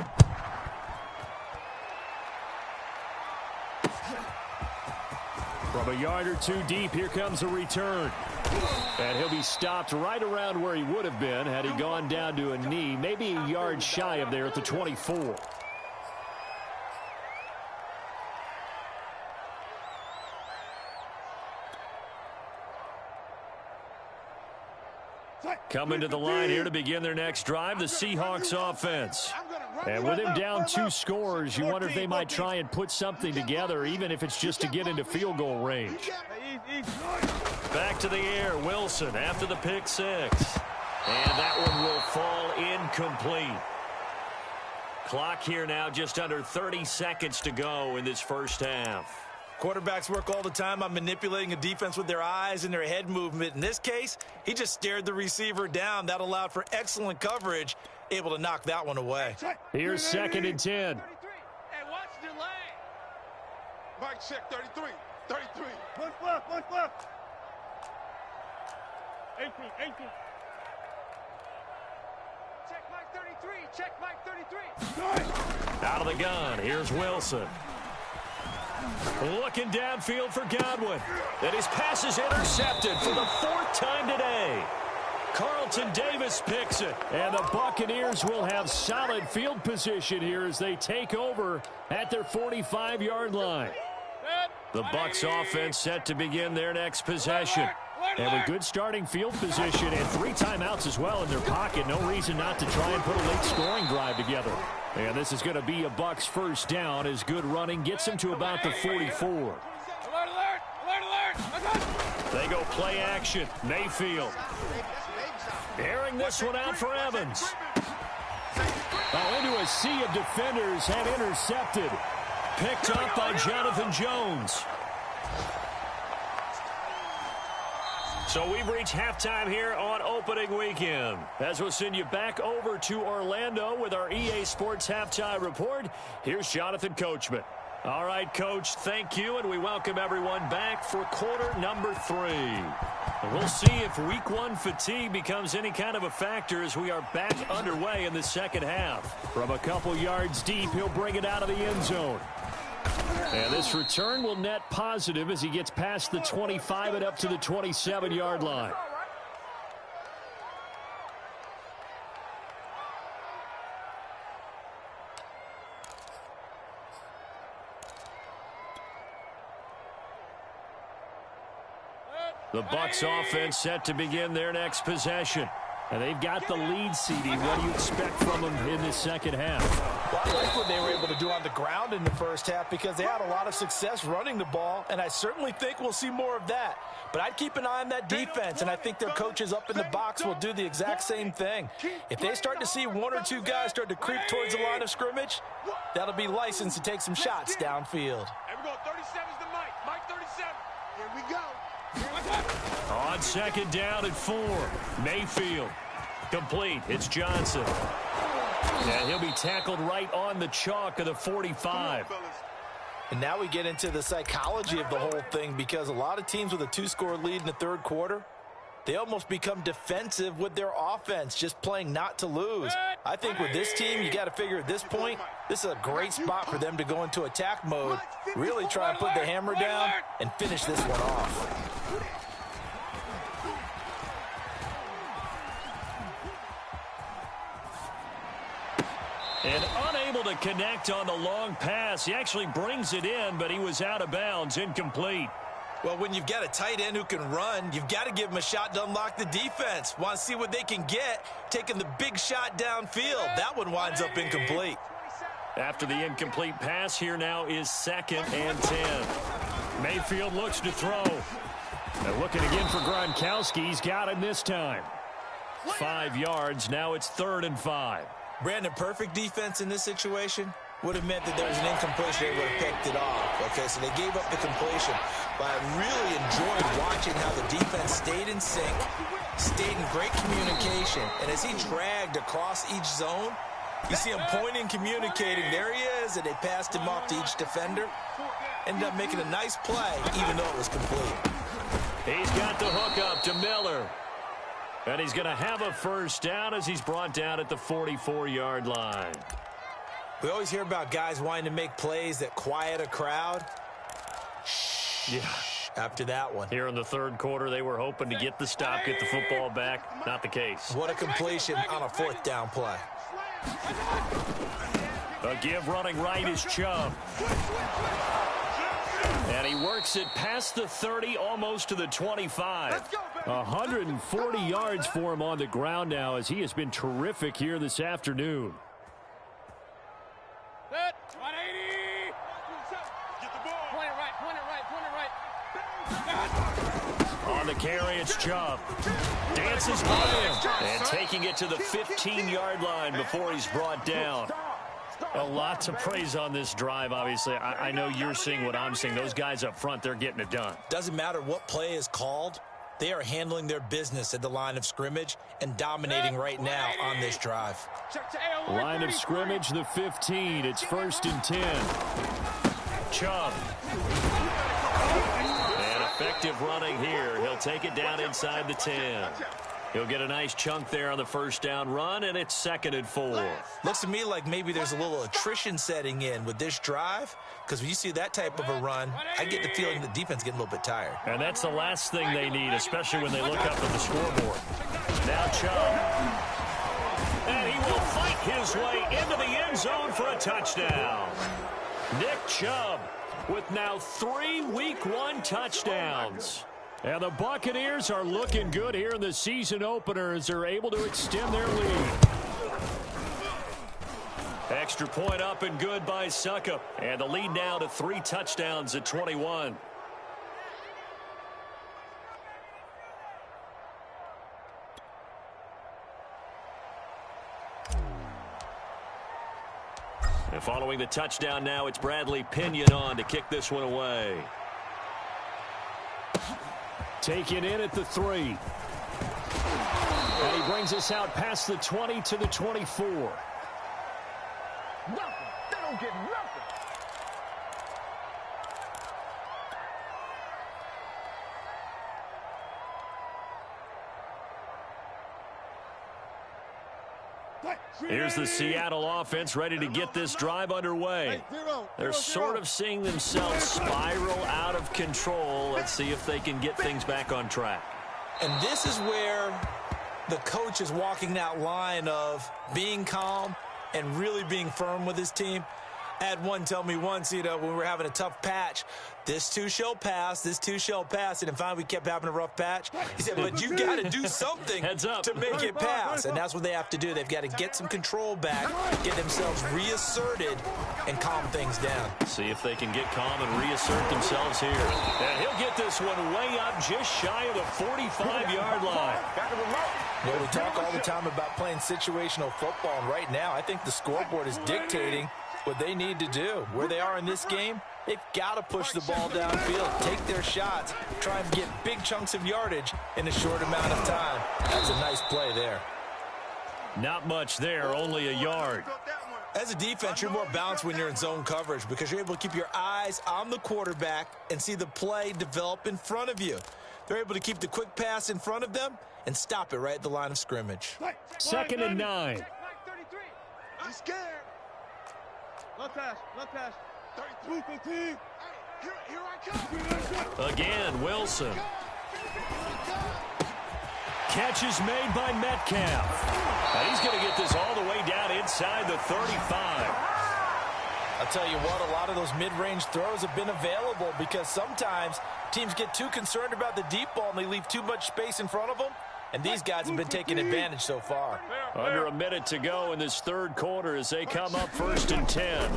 From a yard or 2 deep, here comes a return. And he'll be stopped right around where he would have been had he gone down to a knee, maybe a yard shy of there at the 24. Coming to the line here to begin their next drive, the Seahawks offense. And with him down 2 scores, you wonder if they might try and put something together, even if it's just to get into field goal range. Back to the air, Wilson after the pick 6. And that one will fall incomplete. Clock here now just under 30 seconds to go in this first half. Quarterbacks work all the time on manipulating a defense with their eyes and their head movement. In this case, he just stared the receiver down. That allowed for excellent coverage, able to knock that one away. Here's 2nd and 10. Hey, watch delay. Mike check 33. 33. One flip. 18. Check Mike 33. Check Mike 33. Out of the gun, here's Wilson. Looking downfield for Godwin. And his pass is intercepted for the 4th time today. Carlton Davis picks it. And the Buccaneers will have solid field position here as they take over at their 45-yard line. The Bucs offense set to begin their next possession. And with good starting field position and 3 timeouts as well in their pocket, no reason not to try and put a late scoring drive together. And this is going to be a Bucs first down as good running gets them to about the 44. Alert. They go play action. Mayfield. Airing this one out for Evans. Into a sea of defenders and intercepted. Picked up by Jonathan Jones. So we've reached halftime here on opening weekend. As we'll send you back over to Orlando with our EA Sports Halftime Report, here's Jonathan Coachman. All right, Coach, thank you, and we welcome everyone back for quarter number 3. We'll see if week 1 fatigue becomes any kind of a factor as we are back underway in the second half. From a couple yards deep, he'll bring it out of the end zone. And this return will net positive as he gets past the 25 and up to the 27-yard line. The Bucs offense set to begin their next possession. And they've got the lead seeding. What do you expect from them in this second half? Well, I like what they were able to do on the ground in the first half because they had a lot of success running the ball, and I certainly think we'll see more of that. But I'd keep an eye on that defense, and I think their coaches up in the box will do the exact same thing. If they start to see one or two guys start to creep towards the line of scrimmage, that'll be licensed to take some shots downfield. Here we go. 37's the Mike. Mike 37. Here we go. On second down and 4. Mayfield. Complete. It's Johnson. And he'll be tackled right on the chalk of the 45. And now we get into the psychology of the whole thing because a lot of teams with a 2-score lead in the third quarter, they almost become defensive with their offense, just playing not to lose. I think with this team, you got to figure at this point, this is a great spot for them to go into attack mode, really try and put the hammer down and finish this one off. And unable to connect on the long pass. He actually brings it in, but he was out of bounds, incomplete. Well, when you've got a tight end who can run, you've got to give him a shot to unlock the defense. Want to see what they can get, taking the big shot downfield. That one winds up incomplete. After the incomplete pass, here now is 2nd and 10. Mayfield looks to throw. They're looking again for Gronkowski. He's got him this time. 5 yards. Now it's 3rd and 5. Brandon, perfect defense in this situation would have meant that there was an incompletion. They would have picked it off. Okay, so they gave up the completion. But I really enjoyed watching how the defense stayed in sync, stayed in great communication. And as he dragged across each zone, you see him pointing, communicating. There he is, and they passed him off to each defender. Ended up making a nice play, even though it was complete. He's got the hook up to Miller. And he's going to have a first down as he's brought down at the 44-yard line. We always hear about guys wanting to make plays that quiet a crowd. Yeah. After that one. Here in the third quarter, they were hoping to get the stop, get the football back. Not the case. What a completion on a 4th down play. A give running right is Chubb. And he works it past the 30, almost to the 25. 140 yards for him on the ground now as he has been terrific here this afternoon. 180. Get the ball. Point it right. On the carry, it's Chubb. Dances by him. And taking it to the 15-yard line before he's brought down. A lot to praise on this drive, obviously. I know you're seeing what I'm seeing. Those guys up front, they're getting it done. Doesn't matter what play is called. They are handling their business at the line of scrimmage and dominating right now on this drive. Line of scrimmage, the 15. It's 1st and 10. Chubb. And effective running here. He'll take it down inside the 10. He'll get a nice chunk there on the first down run, and it's 2nd and 4. Looks to me like maybe there's a little attrition setting in with this drive, because when you see that type of a run, I get the feeling the defense getting a little bit tired. And that's the last thing they need, especially when they look up at the scoreboard. Now Chubb. And he will fight his way into the end zone for a touchdown. Nick Chubb with now 3 Week 1 touchdowns. And the Buccaneers are looking good here in the season opener as they're able to extend their lead. Extra point up and good by Suckup. And the lead now to 3 touchdowns at 21. And following the touchdown now, it's Bradley Pinion on to kick this one away. Taken in at the 3. And he brings us out past the 20 to the 24. Nothing. They don't get nothing. Here's the Seattle offense ready to get this drive underway. They're sort of seeing themselves spiral out of control. Let's see if they can get things back on track. And this is where the coach is walking that line of being calm and really being firm with his team. I had one tell me once, when we were having a tough patch, this too shall pass, this too shall pass. And then finally we kept having a rough patch. He said, but you got to do something to make it pass. And that's what they have to do. They've got to get some control back, get themselves reasserted, and calm things down. See if they can get calm and reassert themselves here. And he'll get this one way up just shy of the 45-yard line. We talk all the time about playing situational football, and right now I think the scoreboard is dictating what they need to do. Where they are in this game, they've got to push the ball downfield, take their shots, try and get big chunks of yardage in a short amount of time. That's a nice play there. Not much there, only a yard. As a defense, you're more balanced when you're in zone coverage because you're able to keep your eyes on the quarterback and see the play develop in front of you. They're able to keep the quick pass in front of them and stop it right at the line of scrimmage. 2nd and 9. He's scared. Left pass. 32, 15. Here I come. Again, Wilson. Catch is made by Metcalf. And he's going to get this all the way down inside the 35. I'll tell you what, a lot of those mid-range throws have been available because sometimes teams get too concerned about the deep ball and they leave too much space in front of them. And these guys have been taking advantage so far. Under a minute to go in this third quarter as they come up 1st and 10.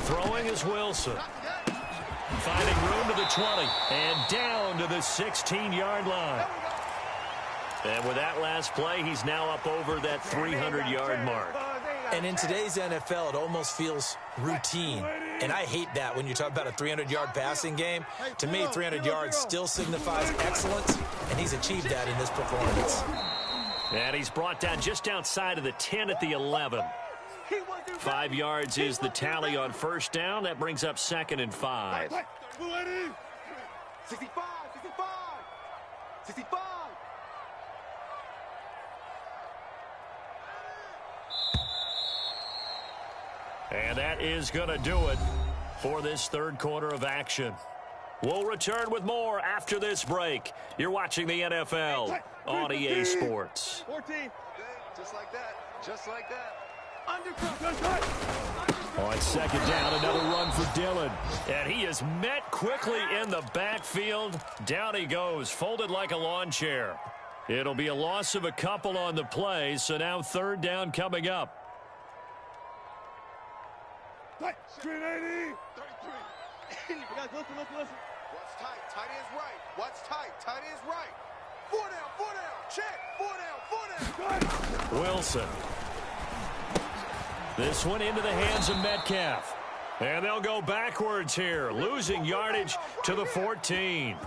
Throwing is Wilson. Finding room to the 20 and down to the 16-yard line. And with that last play, he's now up over that 300-yard mark. And in today's NFL, it almost feels routine. And I hate that when you talk about a 300-yard passing game. To me, 300 yards still signifies excellence, and he's achieved that in this performance. And he's brought down just outside of the 10 at the 11. 5 yards is the tally on first down. That brings up 2nd and 5. 65. And that is going to do it for this third quarter of action. We'll return with more after this break. You're watching the NFL on EA Sports. 14. Just like that. Just like that. On 2nd down, another run for Dillon. And he is met quickly in the backfield. Down he goes, folded like a lawn chair. It'll be a loss of a couple on the play, so now 3rd down coming up. Screen 80. 33. Guys, listen. What's tight? Tight is right. What's tight? Tight is right. 4 down. Check. 4 down. Wilson. This one into the hands of Metcalf. And they'll go backwards here, losing yardage to the 14.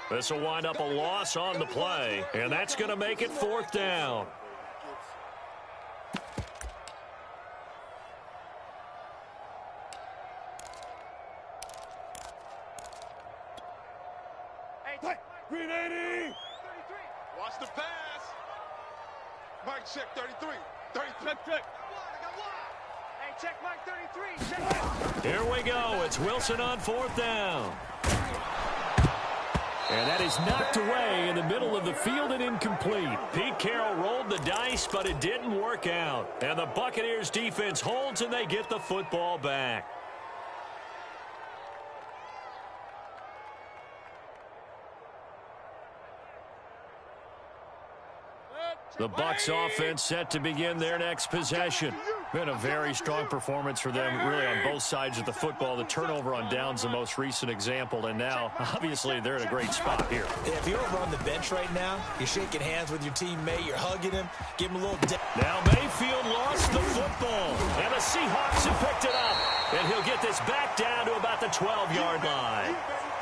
This will wind up a loss on the play, and that's going to make it 4th down. Green 80. Watch the pass. Mike check 33. 33. Check. Hey, check Mike 33. Check. Here we go. It's Wilson on 4th down. And that is knocked away in the middle of the field and incomplete. Pete Carroll rolled the dice, but it didn't work out. And the Buccaneers defense holds, and they get the football back. The Bucs offense set to begin their next possession. Been a very strong performance for them, really, on both sides of the football. The turnover on downs the most recent example, and now, obviously, they're in a great spot here. Yeah, if you're over on the bench right now, you're shaking hands with your teammate, you're hugging him, give him a little Now Mayfield lost the football, and the Seahawks have picked it up. And he'll get this back down to about the 12-yard line.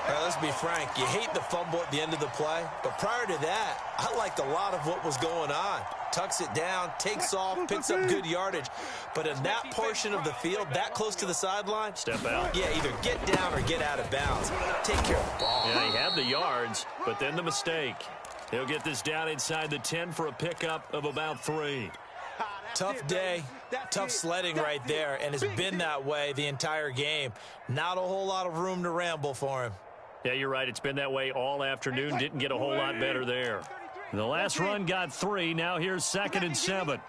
Let's be frank, you hate the fumble at the end of the play, but prior to that, I liked a lot of what was going on. Tucks it down, takes off, picks up good yardage. But in that portion of the field, that close to the sideline, step out. Yeah, either get down or get out of bounds. Take care of the ball. Yeah, he had the yards, but then the mistake. He'll get this down inside the 10 for a pickup of about 3. Tough day, tough sledding right there, and it's been that way the entire game. Not a whole lot of room to ramble for him. Yeah, you're right. It's been that way all afternoon. Didn't get a whole lot better there. The last run got 3. Now here's 2nd and 7.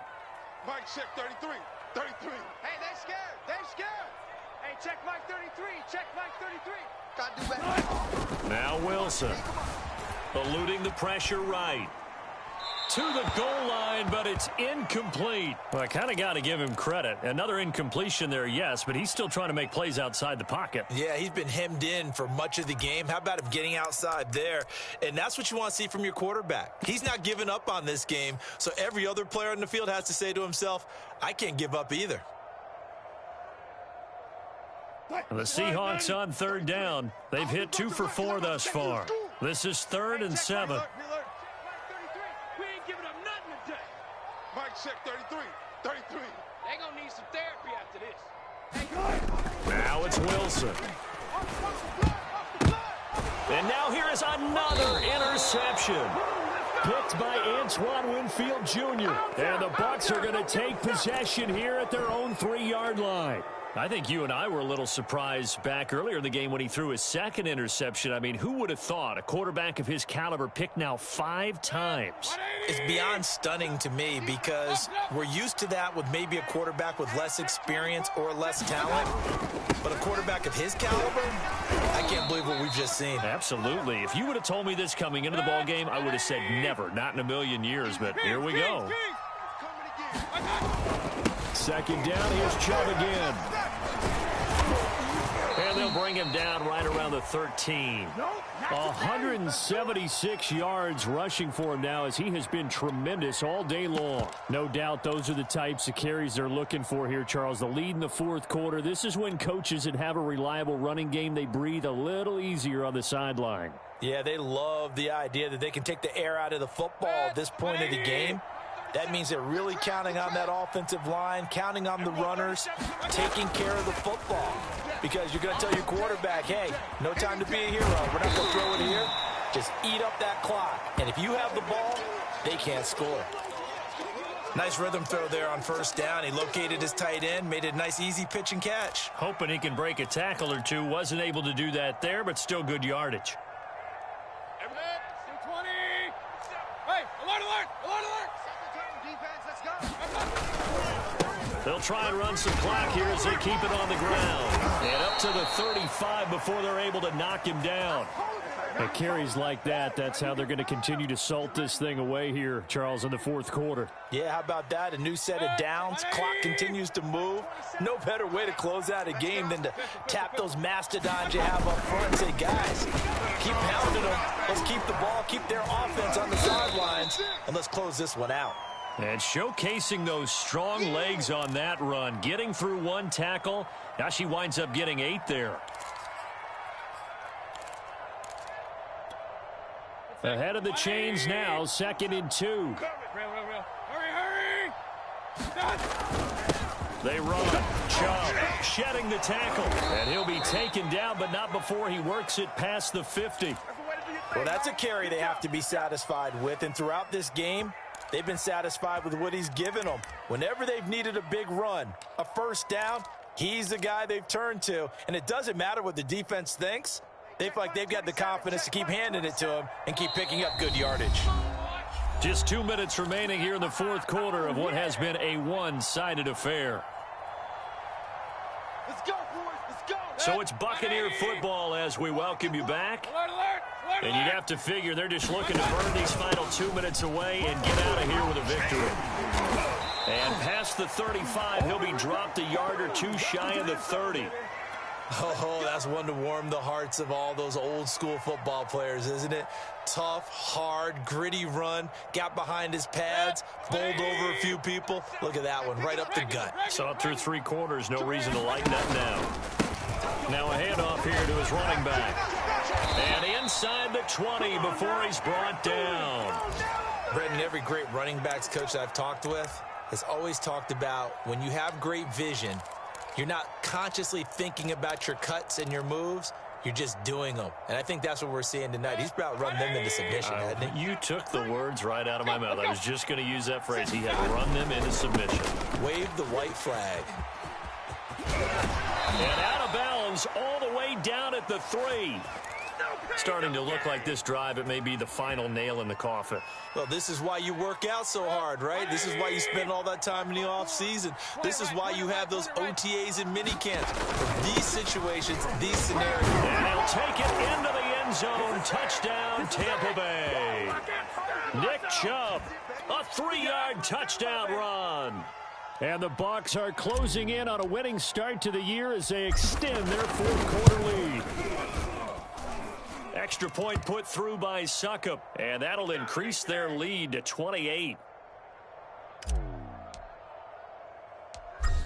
Mike check 33. 33. Hey, they scared. Hey, check Mike 33. Check Mike 33. Got to do better. Now Wilson. Eluding the pressure right. To the goal line, but it's incomplete. Well, I kind of got to give him credit. Another incompletion there, yes, but he's still trying to make plays outside the pocket. Yeah, he's been hemmed in for much of the game. How about him getting outside there? And that's what you want to see from your quarterback. He's not giving up on this game, so every other player on the field has to say to himself, I can't give up either. The Seahawks on third down. They've hit 2 for 4 thus far. This is 3rd and 7. Mike, check 33. 33. They gonna need some therapy after this. Now it's Wilson. And now here is another interception. Picked by Antoine Winfield Jr. And the Bucs are going to take possession here at their own 3-yard line. I think you and I were a little surprised back earlier in the game when he threw his second interception. I mean, who would have thought a quarterback of his caliber picked now 5 times? It's beyond stunning to me because we're used to that with maybe a quarterback with less experience or less talent. But a quarterback of his caliber, I can't believe what we've just seen. Absolutely. If you would have told me this coming into the ball game, I would have said never, not in a million years. But here we go. Second down, here's Chubb again. And they'll bring him down right around the 13. 176 yards rushing for him now as he has been tremendous all day long. No doubt those are the types of carries they're looking for here, Charles. The lead in the 4th quarter. This is when coaches that have a reliable running game, they breathe a little easier on the sideline. Yeah, they love the idea that they can take the air out of the football at this point of the game. That means they're really counting on that offensive line, counting on the runners, taking care of the football. Because you're going to tell your quarterback, hey, no time to be a hero. We're not going to throw it here. Just eat up that clock. And if you have the ball, they can't score. Nice rhythm throw there on first down. He located his tight end, made it a nice, easy pitch and catch. Hoping he can break a tackle or two. Wasn't able to do that there, but still good yardage. They'll try and run some clock here as they keep it on the ground. And up to the 35 before they're able to knock him down. At carries like that, that's how they're going to continue to salt this thing away here, Charles, in the 4th quarter. Yeah, how about that? A new set of downs. Clock continues to move. No better way to close out a game than to tap those mastodons you have up front and say, guys, keep pounding them. Let's keep the ball, keep their offense on the sidelines, and let's close this one out. And showcasing those strong legs on that run. Getting through 1 tackle. Now she winds up getting 8 there. Ahead of the chains now. 2nd and 2. Hurry! They run. Chubb shedding the tackle. And he'll be taken down, but not before he works it past the 50. Well, that's a carry they have to be satisfied with. And throughout this game, they've been satisfied with what he's given them. Whenever they've needed a big run, a first down, he's the guy they've turned to. And it doesn't matter what the defense thinks. They feel like they've got the confidence to keep handing it to him and keep picking up good yardage. Just 2 minutes remaining here in the 4th quarter of what has been a one-sided affair. Let's go, boys. Let's go. So it's Buccaneer football as we welcome you back. And you'd have to figure they're just looking to burn these final 2 minutes away and get out of here with a victory. And past the 35, he'll be dropped a yard or two shy of the 30. Oh, that's one to warm the hearts of all those old school football players, isn't it? Tough, hard, gritty run, got behind his pads, bowled over a few people. Look at that one, right up the gut. Saw it through 3 quarters, no reason to lighten that down. Now a handoff here to his running back. And inside the 20 before he's brought down. Brendan, every great running backs coach that I've talked with has always talked about when you have great vision, you're not consciously thinking about your cuts and your moves. You're just doing them. And I think that's what we're seeing tonight. He's about run them into submission, hasn't he? You took the words right out of my mouth. I was just going to use that phrase. He had run them into submission. Wave the white flag. And out of bounds all the way down at the 3. Starting to look like this drive, it may be the final nail in the coffin. Well, this is why you work out so hard, right? This is why you spend all that time in the offseason. This is why you have those OTAs and mini camps. For these situations, these scenarios. And he'll take it into the end zone. Touchdown, Tampa Bay. Nick Chubb, a 3-yard touchdown run. And the Bucs are closing in on a winning start to the year as they extend their fourth-quarter lead. Extra point put through by Succop, and that'll increase their lead to 28.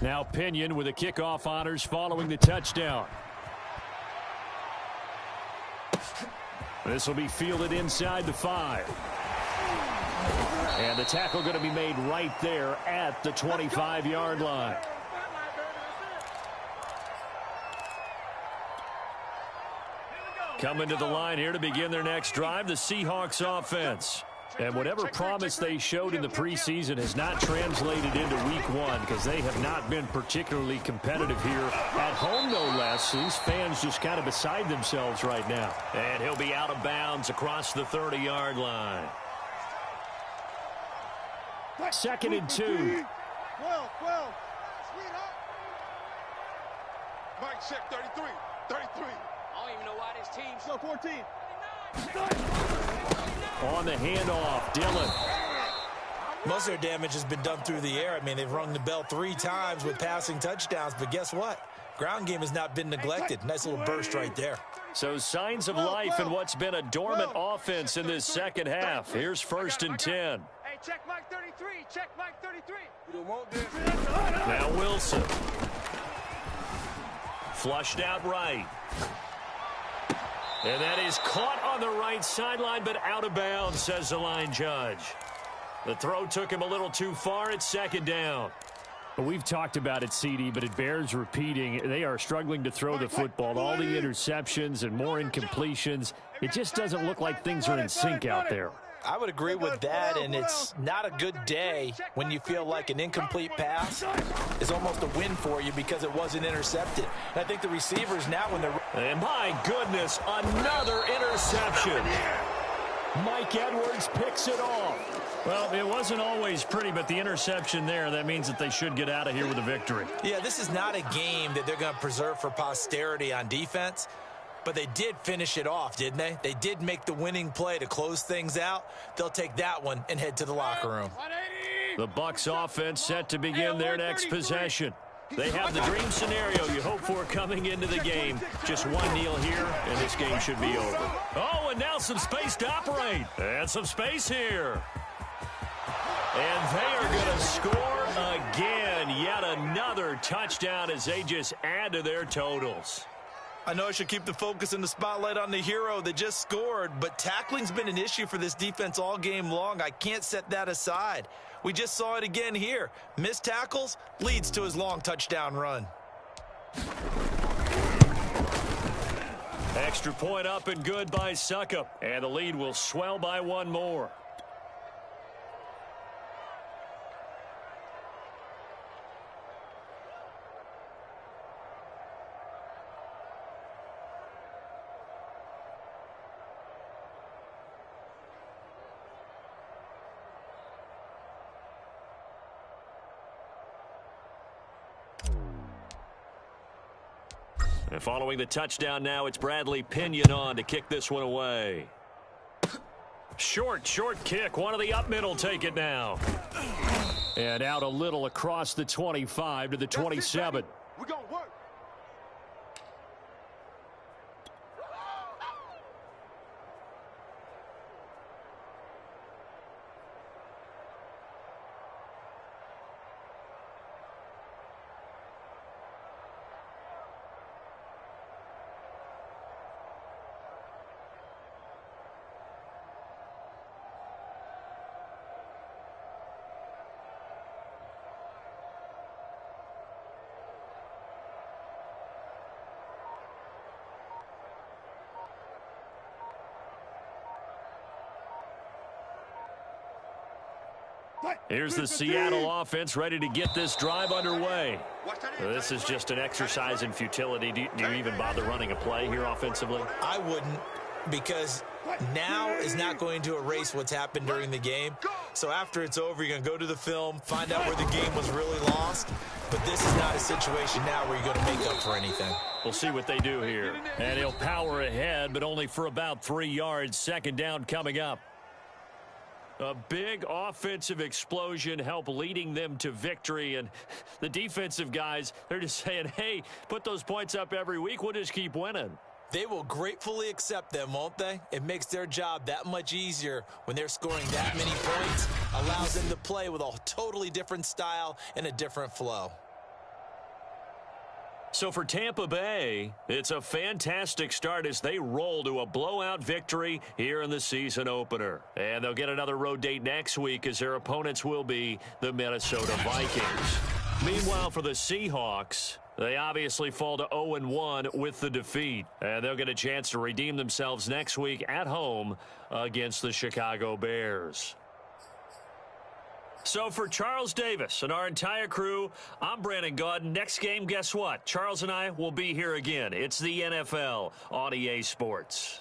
Now Pinion with the kickoff honors following the touchdown. This will be fielded inside the 5. And the tackle going to be made right there at the 25-yard line. Coming to the line here to begin their next drive, the Seahawks offense. And whatever promise they showed in the preseason has not translated into week 1 because they have not been particularly competitive here at home, no less. These fans just kind of beside themselves right now. And he'll be out of bounds across the 30-yard line. 2nd and 2. 12. Mike, check 33. 33. I don't even know why this team's so 14. On the handoff, Dillon. Most of their damage has been done through the air. I mean, they've rung the bell 3 times with passing touchdowns, but guess what? Ground game has not been neglected. Nice little burst right there. So signs of life in what's been a dormant offense in this second half. Here's 1st and 10. Hey, check Mike 33. Check Mike 33. You don't want this. Now Wilson. Flushed out right. And that is caught on the right sideline, but out of bounds, says the line judge. The throw took him a little too far. It's 2nd down. We've talked about it, CD, but it bears repeating. They are struggling to throw the football. All the interceptions and more incompletions. It just doesn't look like things are in sync out there. I would agree with that, and it's not a good day when you feel like an incomplete pass is almost a win for you because it wasn't intercepted. And I think the receivers now when they're... And my goodness, another interception. Mike Edwards picks it off. Well, it wasn't always pretty, but the interception there, that means that they should get out of here with a victory. Yeah, this is not a game that they're going to preserve for posterity on defense. But they did finish it off, didn't they? They did make the winning play to close things out. They'll take that one and head to the locker room. The Bucs offense set to begin their next possession. They have the dream scenario you hope for coming into the game. Just one kneel here, and this game should be over. Oh, and now some space to operate. And some space here. And they are going to score again. Yet another touchdown as they just add to their totals. I know I should keep the focus and the spotlight on the hero that just scored, but tackling's been an issue for this defense all game long. I can't set that aside. We just saw it again here. Missed tackles leads to his long touchdown run. Extra point up and good by Succop, and the lead will swell by 1 more. And following the touchdown now, it's Bradley Pinion on to kick this one away. Short kick. One of the up middle take it now. And out a little across the 25 to the 27. We're going to work. Here's the Seattle offense ready to get this drive underway. This is just an exercise in futility. Do you even bother running a play here offensively? I wouldn't. because now is not going to erase what's happened during the game. So after it's over, you're going to go to the film, find out where the game was really lost. But this is not a situation now where you're going to make up for anything. We'll see what they do here. And he'll power ahead, but only for about 3 yards. Second down coming up. A big offensive explosion helped leading them to victory. And the defensive guys, they're just saying, hey, put those points up every week. We'll just keep winning. They will gratefully accept them, won't they? It makes their job that much easier when they're scoring that many points. Allows them to play with a totally different style and a different flow. So for Tampa Bay, it's a fantastic start as they roll to a blowout victory here in the season opener. And they'll get another road date next week as their opponents will be the Minnesota Vikings. Meanwhile, for the Seahawks, they obviously fall to 0-1 with the defeat. And they'll get a chance to redeem themselves next week at home against the Chicago Bears. So for Charles Davis and our entire crew, I'm Brandon Gaudin. Next game, guess what? Charles and I will be here again. It's the NFL on EA Sports.